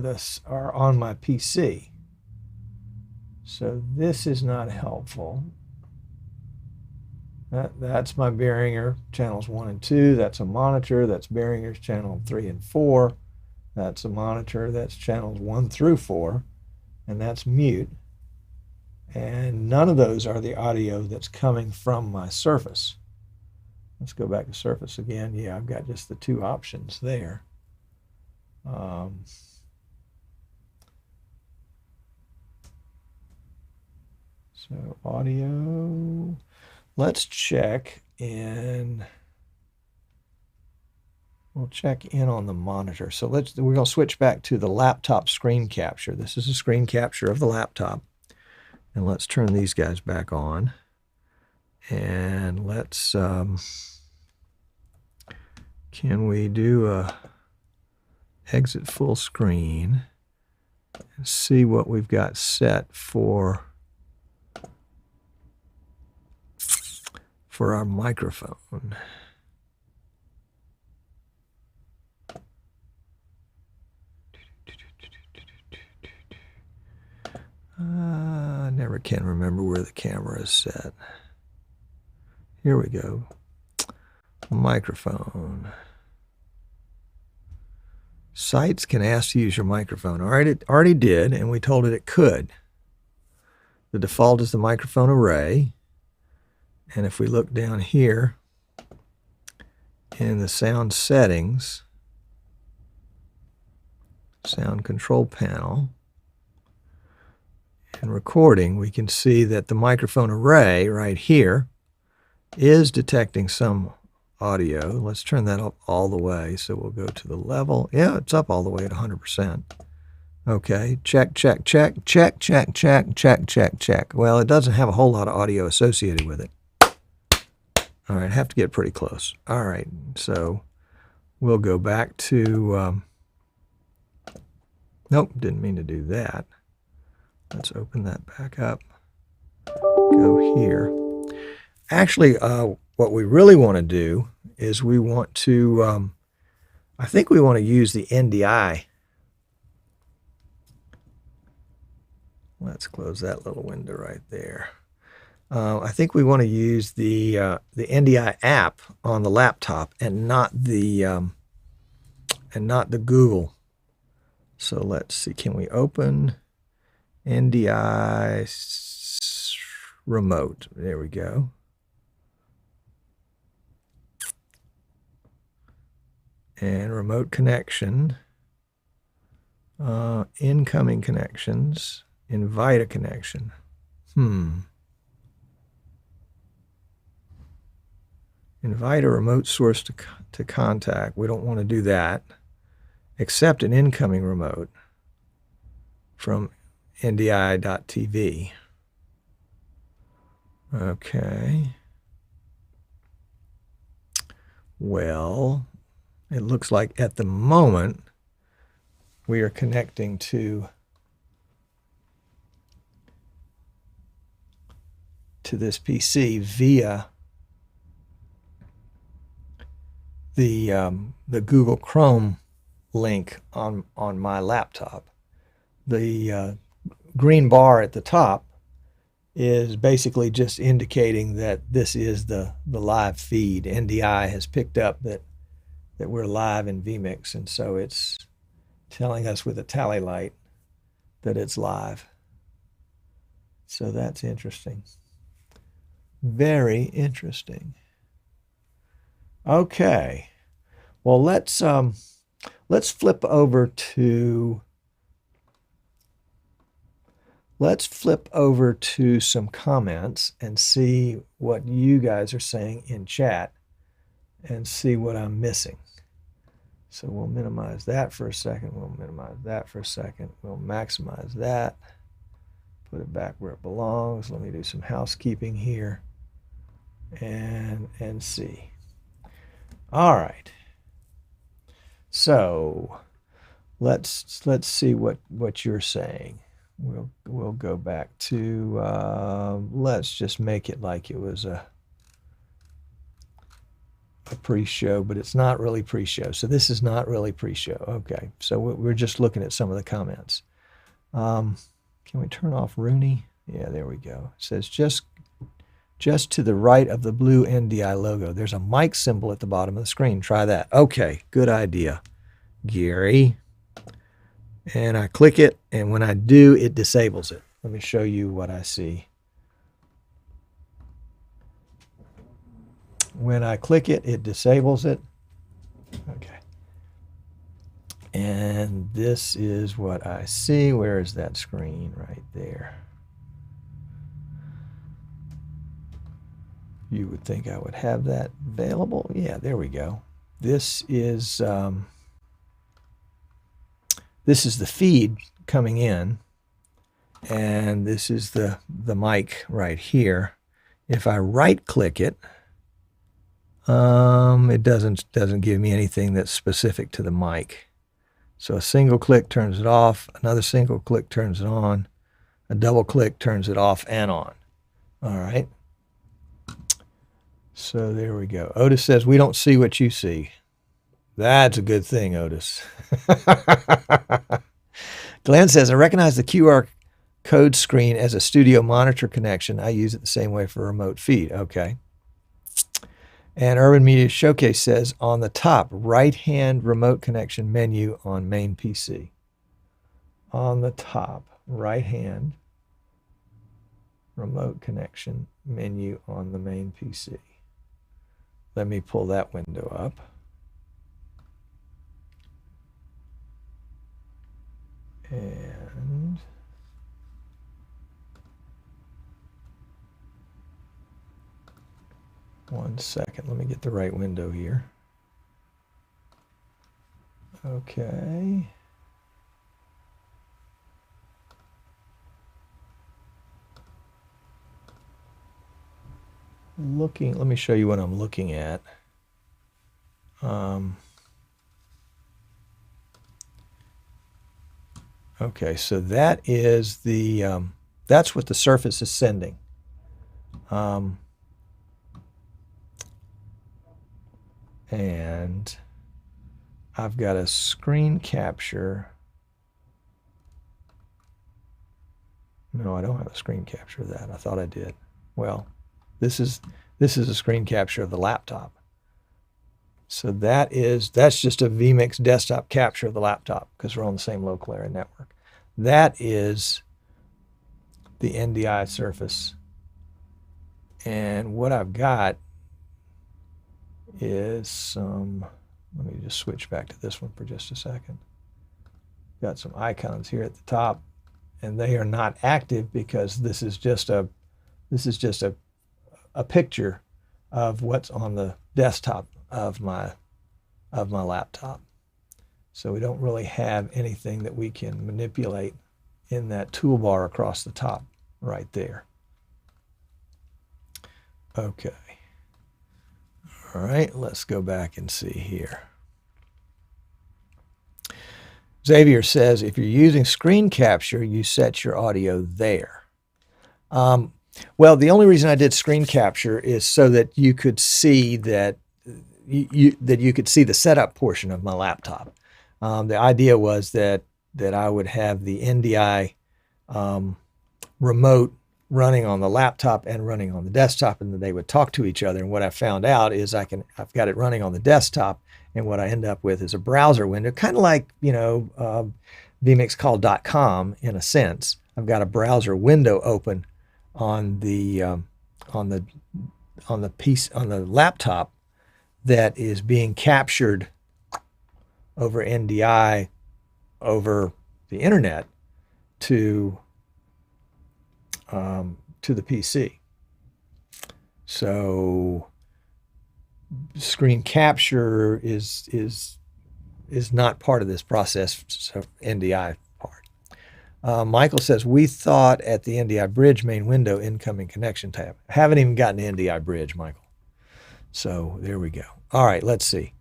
on my PC. So this is not helpful. That's my Behringer channels 1 and 2. That's a monitor. That's Behringer's channel 3 and 4. That's a monitor. That's channels 1 through 4. And that's mute. And none of those are the audio that's coming from my Surface. Let's go back to Surface again. Yeah, I've got just the two options there. So audio. Let's check in. We'll check in on the monitor. So we're going to switch back to the laptop screen capture. This is a screen capture of the laptop. And let's turn these guys back on. And let's, can we do a exit full screen and see what we've got set for our microphone. I never can remember where the camera is set. Here we go. Microphone. Sites can ask to use your microphone. All right, it already did, and we told it could. The default is the microphone array. And if we look down here in the sound settings, sound control panel, and recording, we can see that the microphone array right here is detecting some audio. Let's turn that up all the way. So we'll go to the level. Yeah, it's up all the way at 100%. Okay, check, check, check, check, check, check, check, check, check. Well, it doesn't have a whole lot of audio associated with it. All right, I have to get pretty close. All right, so we'll go back to, nope, didn't mean to do that. Let's open that back up. Go here. Actually, what we really want to do is we want to, I think we want to use the NDI. Let's close that little window right there. I think we want to use the NDI app on the laptop and not the Google. So let's see. Can we open NDI remote? There we go. And remote connection, incoming connections, invite a connection. Invite a remote source to contact. We don't want to do that. Accept an incoming remote from NDI.tv. Okay. Well, it looks like at the moment we are connecting to this PC via the Google Chrome link on my laptop. The green bar at the top is basically just indicating that this is the live feed. NDI has picked up that we're live in vMix, and so it's telling us with a tally light that it's live. So that's interesting. Very interesting. Okay. Well, let's flip over to some comments and see what you guys are saying in chat and see what I'm missing. So we'll minimize that for a second. We'll minimize that for a second. We'll maximize that. Put it back where it belongs. Let me do some housekeeping here and see. All right. So let's see what you're saying. We'll go back to let's just make it like it was a pre-show, but it's not really pre-show. So this is not really pre-show. Okay. So we're just looking at some of the comments. Can we turn off Rooney? Yeah, there we go. It says just to the right of the blue NDI logo, there's a mic symbol at the bottom of the screen. Try that. Okay, good idea, Gary. And I click it, and when I do, it disables it. Let me show you what I see. When I click it, it disables it. Okay. And this is what I see. Where is that screen? Right there. You would think I would have that available. Yeah, there we go. This is the feed coming in, and this is the mic right here. If I right-click it, it doesn't give me anything that's specific to the mic. So a single click turns it off. Another single click turns it on. A double click turns it off and on. All right. So there we go. Otis says, we don't see what you see. That's a good thing, Otis. Glenn says, I recognize the QR code screen as a studio monitor connection. I use it the same way for remote feed. Okay. And Urban Media Showcase says, on the top, right-hand remote connection menu on main PC. On the top, right-hand remote connection menu on the main PC. Let me pull that window up. And one second, let me get the right window here. Okay. Let me show you what I'm looking at. Okay, so that is that's what the Surface is sending. And I've got a screen capture. No, I don't have a screen capture of that. I thought I did. Well, this is a screen capture of the laptop. So that's just a vMix desktop capture of the laptop because we're on the same local area network. That is the NDI surface. And what I've got is some, let me just switch back to this one for just a second. Got some icons here at the top, and they are not active because this is just a picture of what's on the desktop of my laptop. So we don't really have anything that we can manipulate in that toolbar across the top right there. Okay. All right, let's go back and see here. Xavier says, if you're using screen capture, you set your audio there. Well, the only reason I did screen capture is so that you could see that you could see the setup portion of my laptop. The idea was that I would have the NDI remote running on the laptop and running on the desktop, and that they would talk to each other. And what I found out is I've got it running on the desktop, and what I end up with is a browser window, kind of like, vmixcall.com in a sense. I've got a browser window open on the laptop that is being captured over NDI over the internet to the PC. So screen capture is not part of this process, so NDI part. Michael says, we thought at the NDI bridge main window incoming connection tab. Haven't even gotten to NDI bridge, Michael. So there we go. All right, let's see.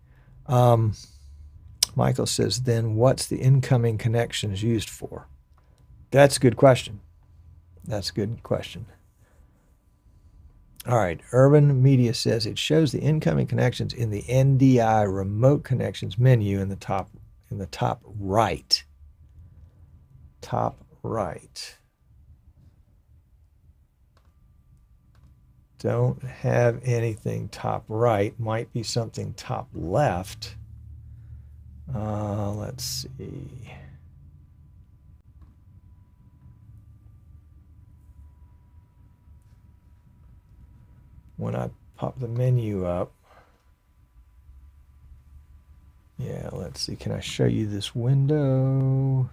Michael says, then what's the incoming connections used for? That's a good question. That's a good question. All right, Urban Media says it shows the incoming connections in the NDI remote connections menu in the top right. Top right. Don't have anything top right. Might be something top left. Let's see. When I pop the menu up, yeah, let's see. Can I show you this window?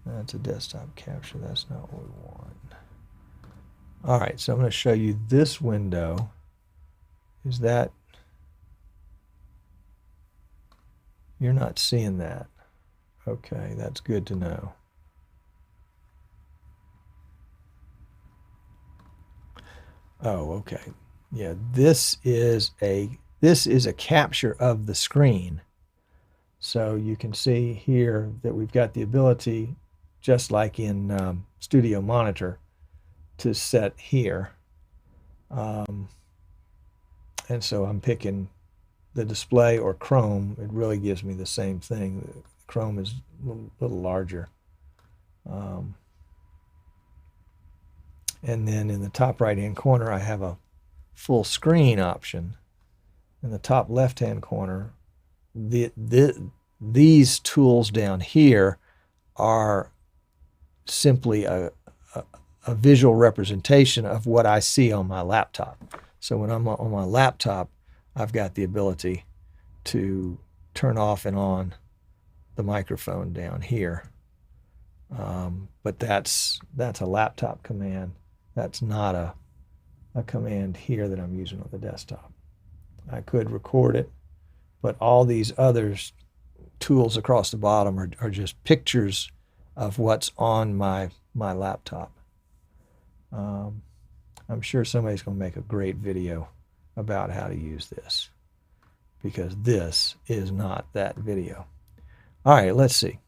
That's a desktop capture. That's not what we want. All right, so I'm going to show you this window. Is that, you're not seeing that? Okay, that's good to know. Oh, okay. Yeah, this is a capture of the screen. So you can see here that we've got the ability, just like in Studio Monitor, to set here. And so I'm picking the display or Chrome. It really gives me the same thing. Chrome is a little larger. And then in the top right-hand corner, I have a full screen option. In the top left-hand corner, these tools down here are simply a visual representation of what I see on my laptop. So when I'm on my laptop, I've got the ability to turn off and on the microphone down here. But that's a laptop command. That's not a command here that I'm using on the desktop. I could record it, but all these other tools across the bottom are just pictures of what's on my laptop. I'm sure somebody's going to make a great video about how to use this, because this is not that video. All right, let's see.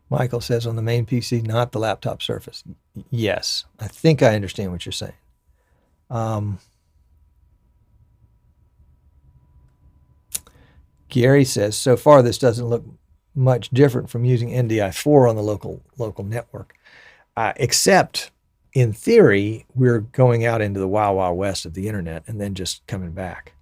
Michael says on the main PC, not the laptop surface. Yes, I think I understand what you're saying. Gary says, so far this doesn't look much different from using NDI4 on the local network, except in theory, we're going out into the wild, wild west of the internet and then just coming back.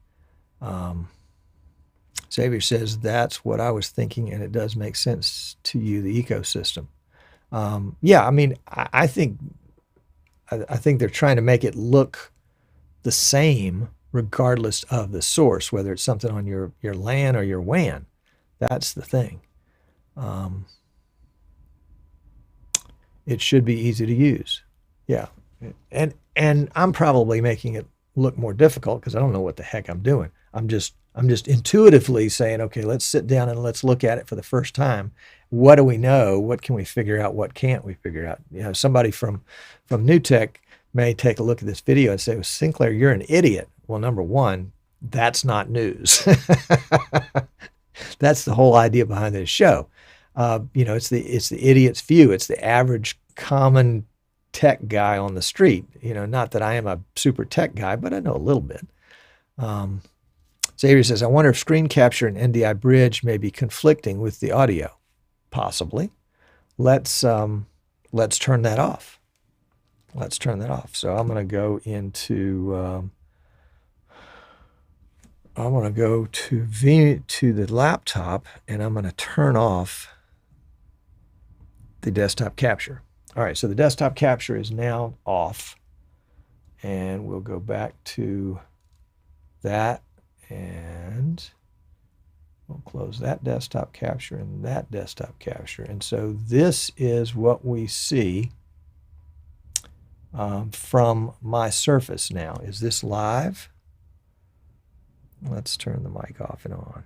Xavier says, that's what I was thinking, and it does make sense to you, the ecosystem. Yeah, I mean, I think they're trying to make it look the same regardless of the source, whether it's something on your LAN or your WAN. That's the thing. It should be easy to use. Yeah. And I'm probably making it look more difficult because I don't know what the heck I'm doing. I'm just intuitively saying, okay, let's sit down and let's look at it for the first time. What do we know? What can we figure out? What can't we figure out? You know, somebody from New Tech may take a look at this video and say, well, Sinclair, you're an idiot. Well, number one, that's not news. That's the whole idea behind this show. You know, it's the idiot's view. It's the average common tech guy on the street. You know, not that I am a super tech guy, but I know a little bit. Xavier says, I wonder if screen capture and NDI bridge may be conflicting with the audio. Possibly. Let's turn that off. Let's turn that off. So I'm going to go into I'm going to go to the laptop, and I'm going to turn off the desktop capture. All right, so the desktop capture is now off, and we'll go back to that, and we'll close that desktop capture and that desktop capture. And so this is what we see from my Surface now. Is this live? Let's turn the mic off and on.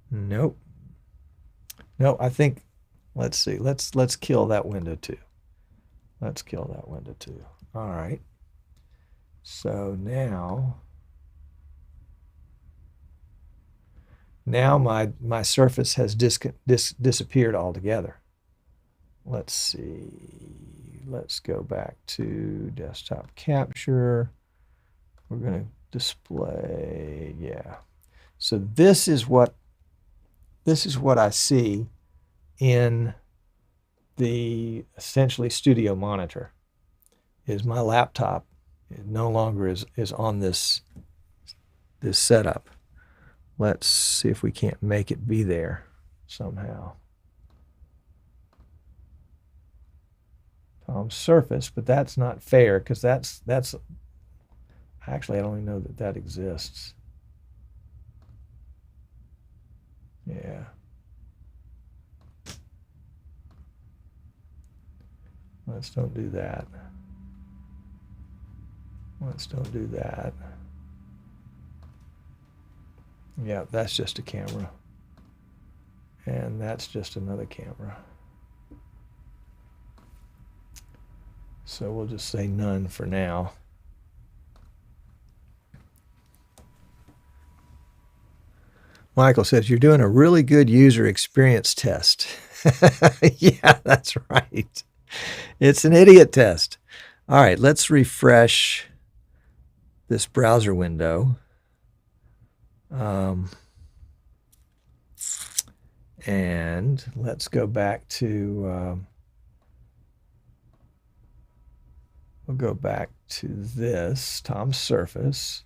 Nope. No, I think, let's see. Let's kill that window too. Let's kill that window too. All right. So now my Surface has disappeared altogether. Let's see. Let's go back to desktop capture. We're going to display, yeah. So this is what I see in the essentially studio monitor. Is my laptop no longer is on this setup. Let's see if we can't make it be there somehow. Surface, but that's not fair because that's actually, I don't even know that exists. Yeah. Let's don't do that. Let's don't do that. Yeah, that's just a camera. And that's just another camera. So we'll just say none for now. Michael says, you're doing a really good user experience test. Yeah, that's right. It's an idiot test. All right, let's refresh this browser window. And let's go back to, we'll go back to this, Tom's Surface,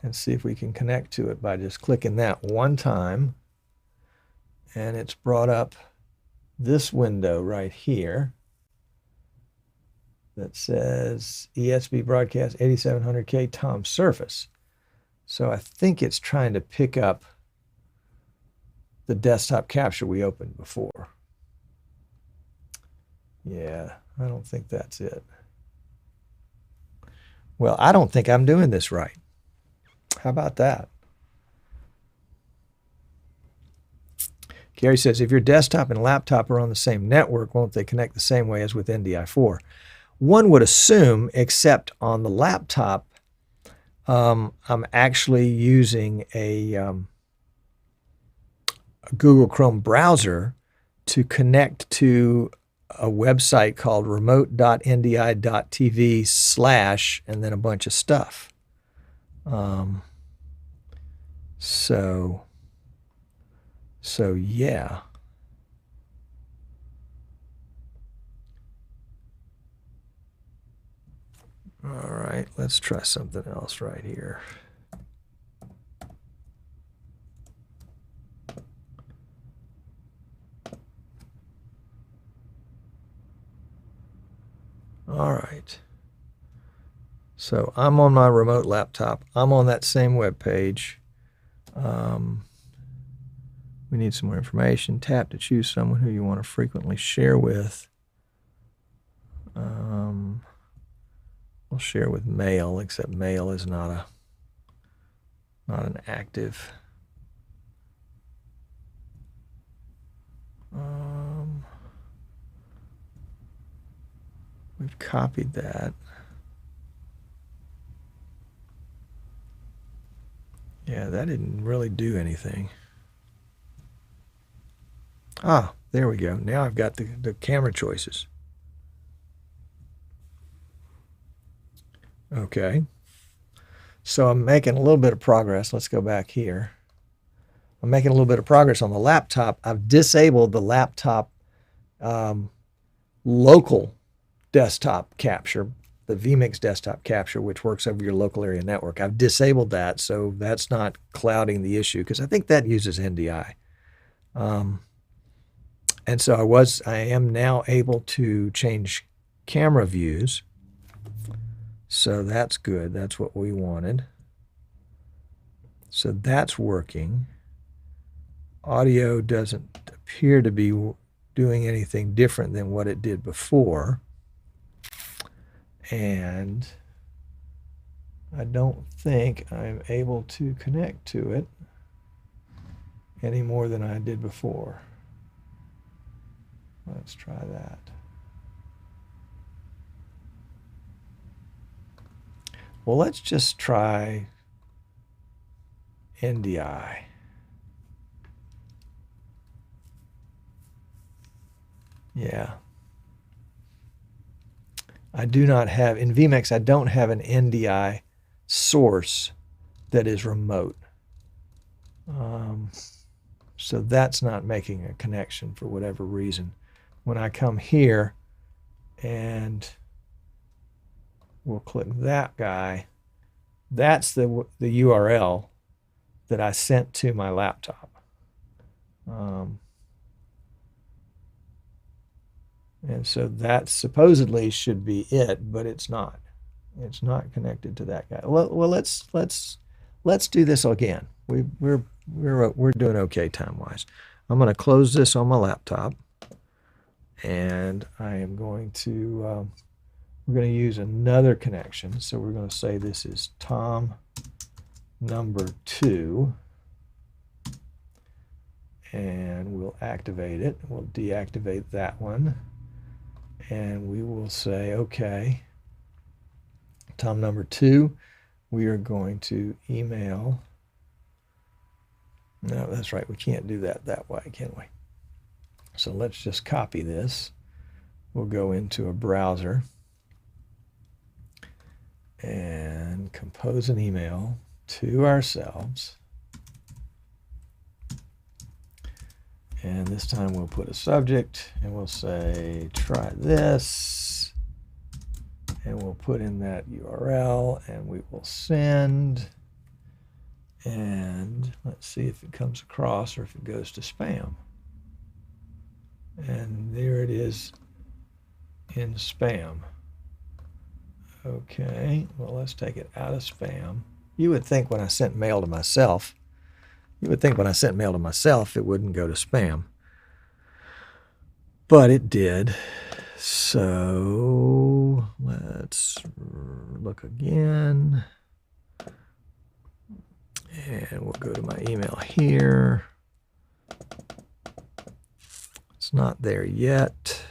and see if we can connect to it by just clicking that one time. And it's brought up this window right here that says ESB broadcast 8700K Tom Surface. So I think it's trying to pick up the desktop capture we opened before. Yeah, I don't think that's it. Well, I don't think I'm doing this right. How about that? Gary says, if your desktop and laptop are on the same network, won't they connect the same way as with NDI4? One would assume, except on the laptop, I'm actually using a Google Chrome browser to connect to a website called remote.ndi.tv/ and then a bunch of stuff. So So yeah. All right, let's try something else right here. All right. So I'm on my remote laptop. I'm on that same web page. We need some more information. Tap to choose someone who you want to frequently share with. We'll share with mail, except mail is not an active. We've copied that. Yeah, that didn't really do anything. Ah, there we go. Now I've got the camera choices. Okay. So I'm making a little bit of progress. Let's go back here. I'm making a little bit of progress on the laptop. I've disabled the laptop local desktop capture, the vMix desktop capture, which works over your local area network. I've disabled that, so that's not clouding the issue, because I think that uses NDI. And so I am now able to change camera views. So that's good. That's what we wanted. So that's working. Audio doesn't appear to be doing anything different than what it did before. And I don't think I'm able to connect to it any more than I did before. Let's try that. Well, let's just try NDI. Yeah. I do not have, in vMix, I don't have an NDI source that is remote. So that's not making a connection for whatever reason. When I come here and we'll click that guy, that's the URL that I sent to my laptop. And so that supposedly should be it, but it's not. It's not connected to that guy. Well, let's do this again. We're doing okay time-wise. I'm going to close this on my laptop, and I am going to we're going to use another connection. So we're going to say this is Tom number 2, and we'll activate it. We'll deactivate that one. And we will say, okay, Tom number 2, we are going to email. No, that's right. We can't do that way, can we? So let's just copy this. We'll go into a browser and compose an email to ourselves. And this time we'll put a subject and we'll say, try this. And we'll put in that URL and we will send. And let's see if it comes across or if it goes to spam. And there it is in spam. Okay, well, let's take it out of spam. You would think when I sent mail to myself, it wouldn't go to spam. But it did. So let's look again. And we'll go to my email here. It's not there yet.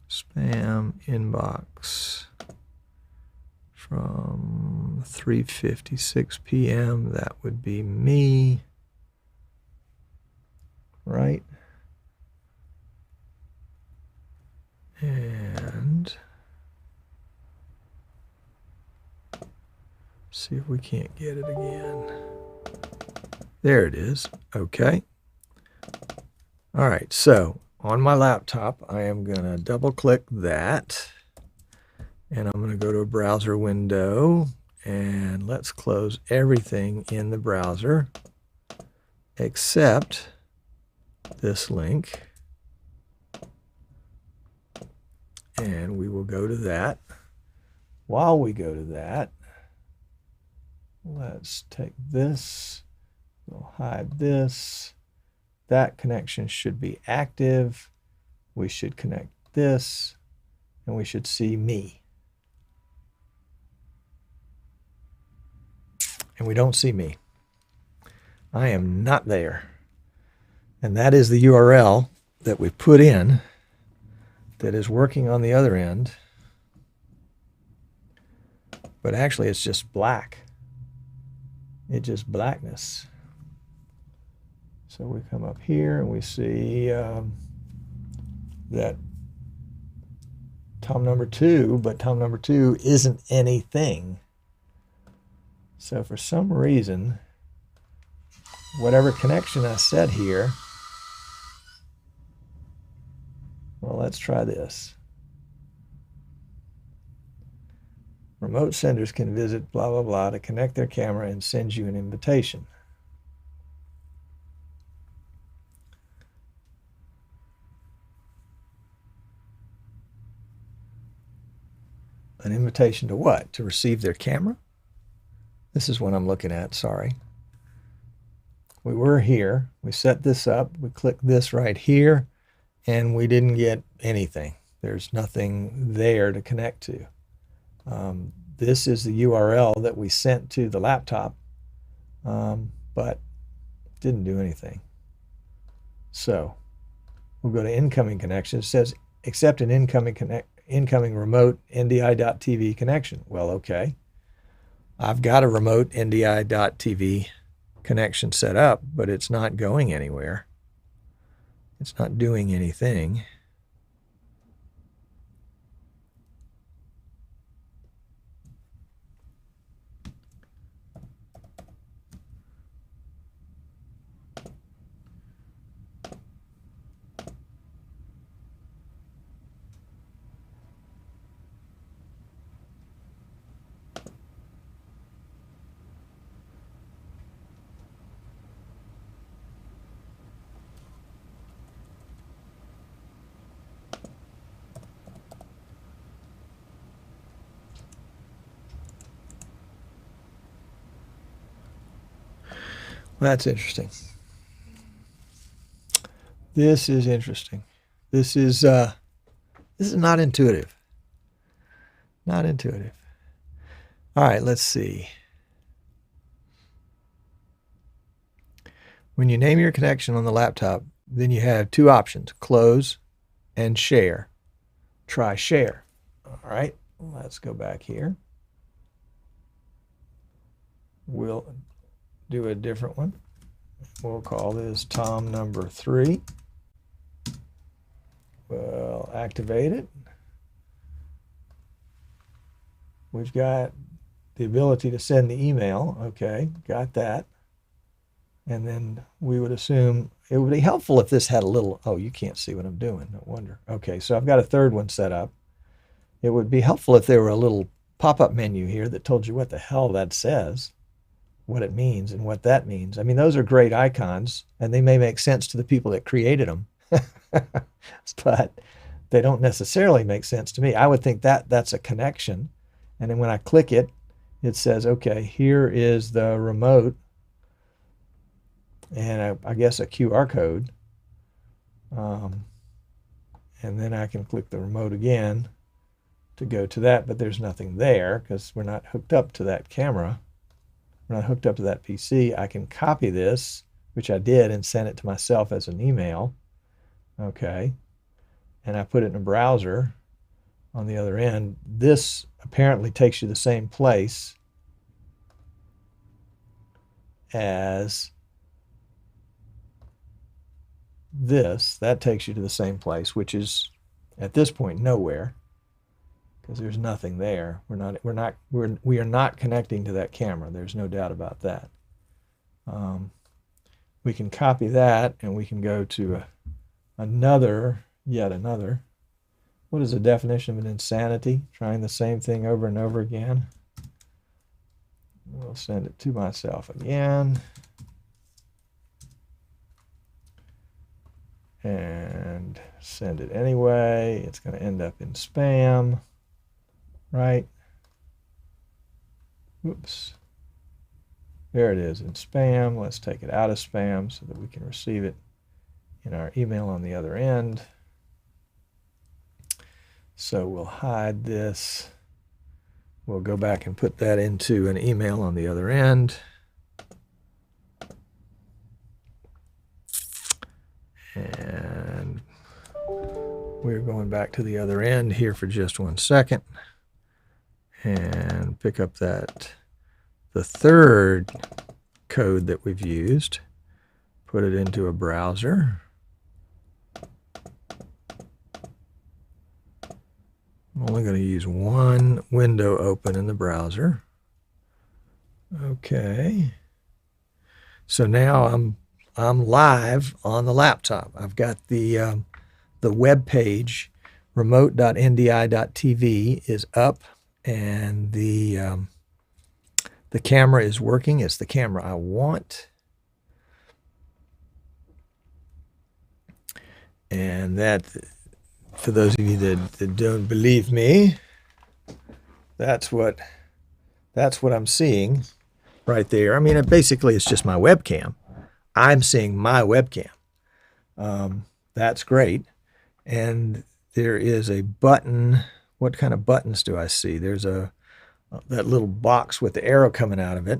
Spam inbox from 3:56 p.m. That would be me, right? And see if we can't get it again. There it is. Okay. All right. So on my laptop, I am going to double click that. And I'm going to go to a browser window. And let's close everything in the browser except this link. And we will go to that. While we go to that, let's take this. We'll hide this. That connection should be active. We should connect this, and we should see me. And we don't see me. I am not there. And that is the URL that we put in that is working on the other end. But actually, it's just black. It's just blackness. So we come up here and we see that Tom number 2, but Tom number 2 isn't anything. So for some reason, whatever connection I set here, well, let's try this. Remote senders can visit blah, blah, blah to connect their camera and send you an invitation. An invitation to what? To receive their camera? This is what I'm looking at, sorry. We were here, we set this up, we clicked this right here, and we didn't get anything. There's nothing there to connect to. This is the URL that we sent to the laptop, but didn't do anything. So we'll go to incoming connection. It says accept an incoming remote NDI.TV connection. Well, okay. I've got a remote NDI.TV connection set up, but it's not going anywhere. It's not doing anything. That's interesting. This is interesting. This is not intuitive. Not intuitive. All right, let's see. When you name your connection on the laptop, then you have two options, close and share. Try share. All right, let's go back here. We'll do a different one. We'll call this Tom number 3. We'll activate it. We've got the ability to send the email. Okay, got that. And then we would assume it would be helpful if this had a little, oh, you can't see what I'm doing, no wonder. Okay, so I've got a third one set up. It would be helpful if there were a little pop-up menu here that told you what the hell that says, what it means and what that means. I mean, those are great icons, and they may make sense to the people that created them, but they don't necessarily make sense to me. I would think that that's a connection, and then when I click it, it says, okay, here is the remote, and I guess a QR code, and then I can click the remote again to go to that, but there's nothing there because we're not hooked up to that camera. We're not hooked up to that PC. I can copy this, which I did, and send it to myself as an email. Okay. And I put it in a browser on the other end. This apparently takes you the same place as this. That takes you to the same place, which is at this point nowhere, because there's nothing there. We are not connecting to that camera. There's no doubt about that. we can copy that and we can go to yet another. What is the definition of an insanity? Trying the same thing over and over again. We'll send it to myself again. And send it anyway. It's going to end up in spam, right? Oops. There it is in spam. Let's take it out of spam so that we can receive it in our email on the other end. So we'll hide this. We'll go back and put that into an email on the other end. And we're going back to the other end here for just 1 second and pick up the third code that we've used, put it into a browser. I'm only going to use one window open in the browser. Okay. So now I'm live on the laptop. I've got the web page, remote.ndi.tv is up, and the camera is working. It's the camera I want. And that, for those of you that don't believe me, that's what I'm seeing right there. I mean, basically it's just my webcam. I'm seeing my webcam. That's great. And there is a button. What kind of buttons do I see? There's that little box with the arrow coming out of it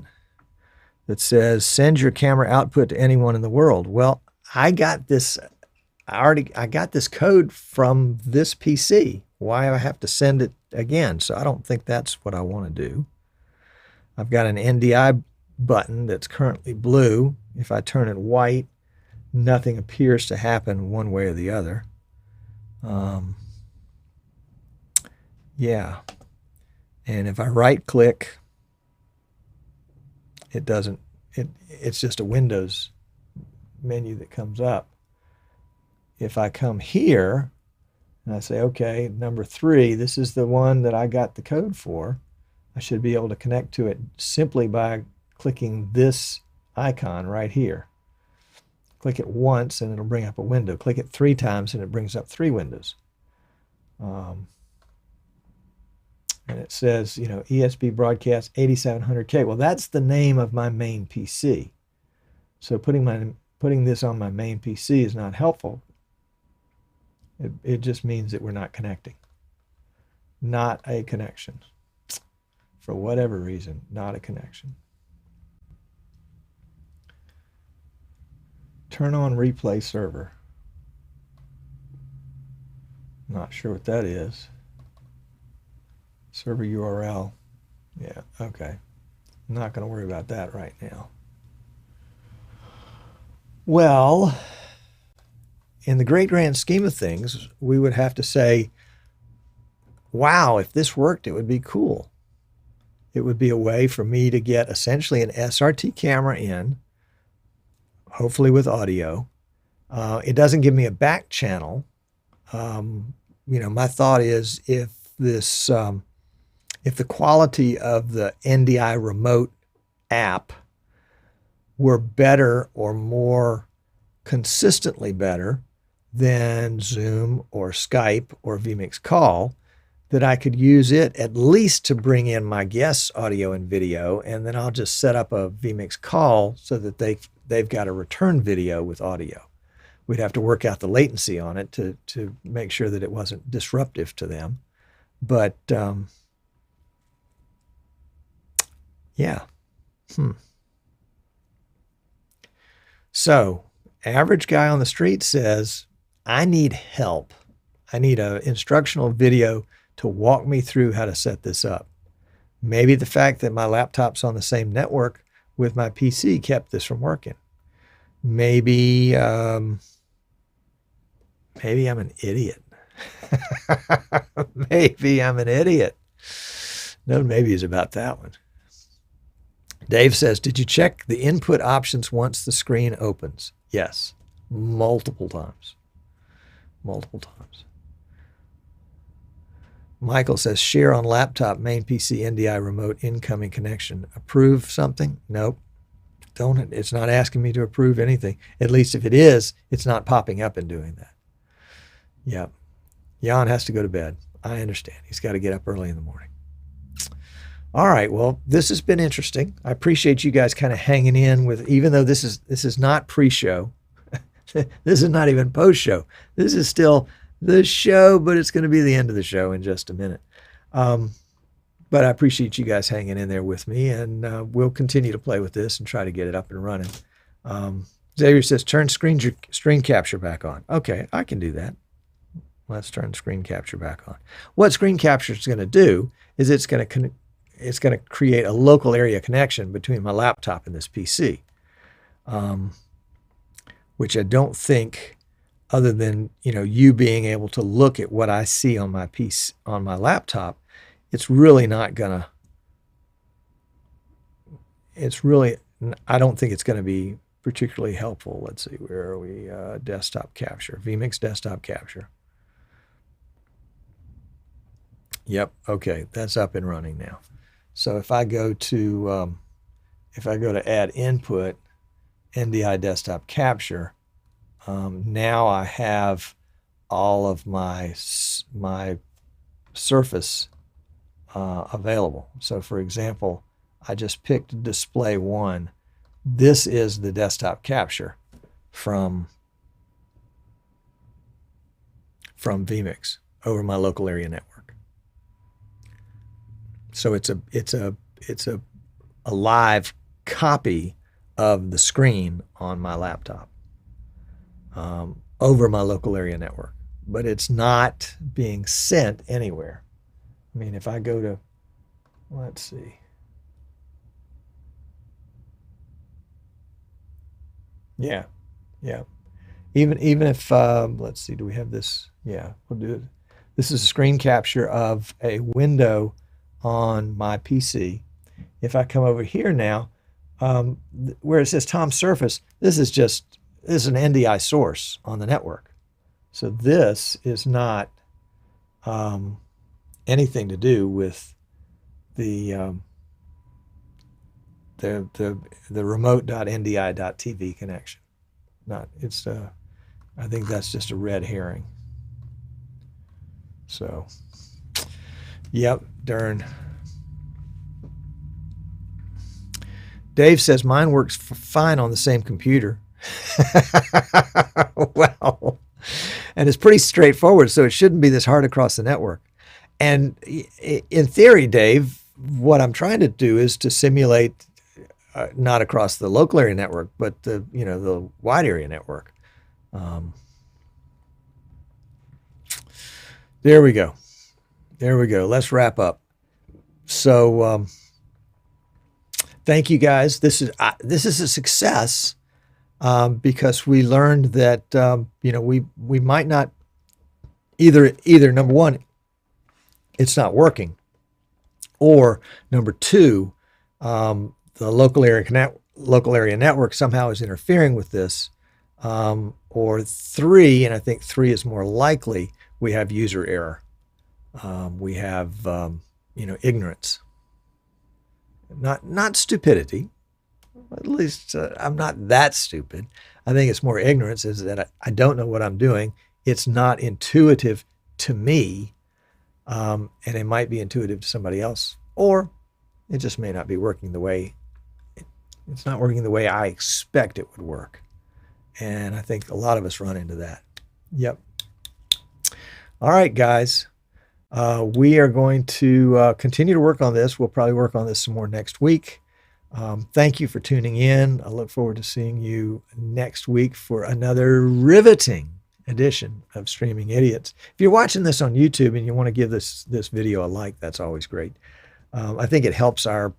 that says send your camera output to anyone in the world. Well, I got this code from this PC. Why do I have to send it again? So I don't think that's what I want to do. I've got an NDI button that's currently blue. If I turn it white, nothing appears to happen one way or the other. Yeah. And if I right click, it's just a Windows menu that comes up. If I come here and I say, okay, number 3, this is the one that I got the code for, I should be able to connect to it simply by clicking this icon right here. Click it once and it'll bring up a window. Click it 3 times and it brings up 3 windows. And it says, ESP broadcast 8700K. Well, that's the name of my main PC. So putting this on my main PC is not helpful. It just means that we're not connecting. Not a connection. For whatever reason, not a connection. Turn on replay server. Not sure what that is. Server URL. Yeah, okay. I'm not going to worry about that right now. Well, in the great grand scheme of things, we would have to say, wow, if this worked, it would be cool. It would be a way for me to get essentially an SRT camera in, hopefully with audio. It doesn't give me a back channel. My thought is if the quality of the NDI remote app were better or more consistently better than Zoom or Skype or vMix Call, that I could use it at least to bring in my guests' audio and video, and then I'll just set up a vMix Call so that they've got a return video with audio. We'd have to work out the latency on it to make sure that it wasn't disruptive to them. But yeah. So, average guy on the street says, I need help. I need an instructional video to walk me through how to set this up. Maybe the fact that my laptop's on the same network with my PC kept this from working. Maybe I'm an idiot. Maybe I'm an idiot. No maybes about that one. Dave says, did you check the input options once the screen opens? Yes, multiple times. Multiple times. Michael says, share on laptop, main PC, NDI remote incoming connection. Approve something? Nope. Don't. It's not asking me to approve anything. At least if it is, it's not popping up and doing that. Yep. Jan has to go to bed. I understand. He's got to get up early in the morning. All right. Well, this has been interesting. I appreciate you guys kind of hanging in with, even though this is not pre-show. This is not even post-show. This is still the show, but it's going to be the end of the show in just a minute. But I appreciate you guys hanging in there with me, and we'll continue to play with this and try to get it up and running. Xavier says, turn screen capture back on. Okay, I can do that. Let's turn screen capture back on. What screen capture is going to do is it's going to create a local area connection between my laptop and this PC, which I don't think, other than you being able to look at what I see on my PC on my laptop, it's really not gonna. I don't think it's going to be particularly helpful. Let's see, where are we? Desktop capture, vMix desktop capture. Yep. Okay, that's up and running now. So if I go to add input, NDI desktop capture, now I have all of my Surface available. So for example, I just picked display 1. This is the desktop capture from vMix over my local area network. So it's a live copy of the screen on my laptop over my local area network, but it's not being sent anywhere. I mean, if I go to, let's see. Yeah. Even if, let's see, do we have this? Yeah, we'll do it. This is a screen capture of a window on my PC. If I come over here now, where it says Tom Surface, this is an NDI source on the network. So this is not anything to do with the remote.ndi.tv connection. I think that's just a red herring. So, yep, darn. Dave says mine works fine on the same computer. Well, and it's pretty straightforward, so it shouldn't be this hard across the network. And in theory, Dave, what I'm trying to do is to simulate not across the local area network, but the wide area network. There we go. Let's wrap up. So thank you guys. This is a success because we learned that we might not either number one, it's not working, or number two, the local area network somehow is interfering with this, or three, and I think three is more likely, we have user error. We have ignorance, not stupidity. At least I'm not that stupid. I think it's more ignorance, is that I don't know what I'm doing. It's not intuitive to me, and it might be intuitive to somebody else, or it just may not be working the way, it's not working the way I expect it would work. And I think a lot of us run into that. Yep. All right, guys. We are going to continue to work on this. We'll probably work on this some more next week. Thank you for tuning in. I look forward to seeing you next week for another riveting edition of Streaming Idiots. If you're watching this on YouTube and you want to give this video a like, that's always great. I think it helps our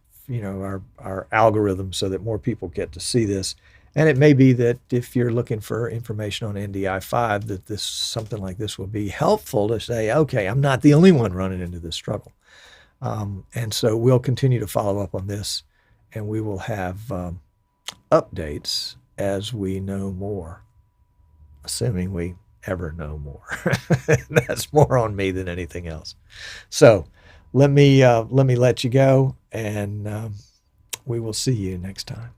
algorithm so that more people get to see this. And it may be that if you're looking for information on NDI 5, that something like this will be helpful to say, okay, I'm not the only one running into this struggle. And so we'll continue to follow up on this and we will have updates as we know more, assuming we ever know more. That's more on me than anything else. So let me let you go, and we will see you next time.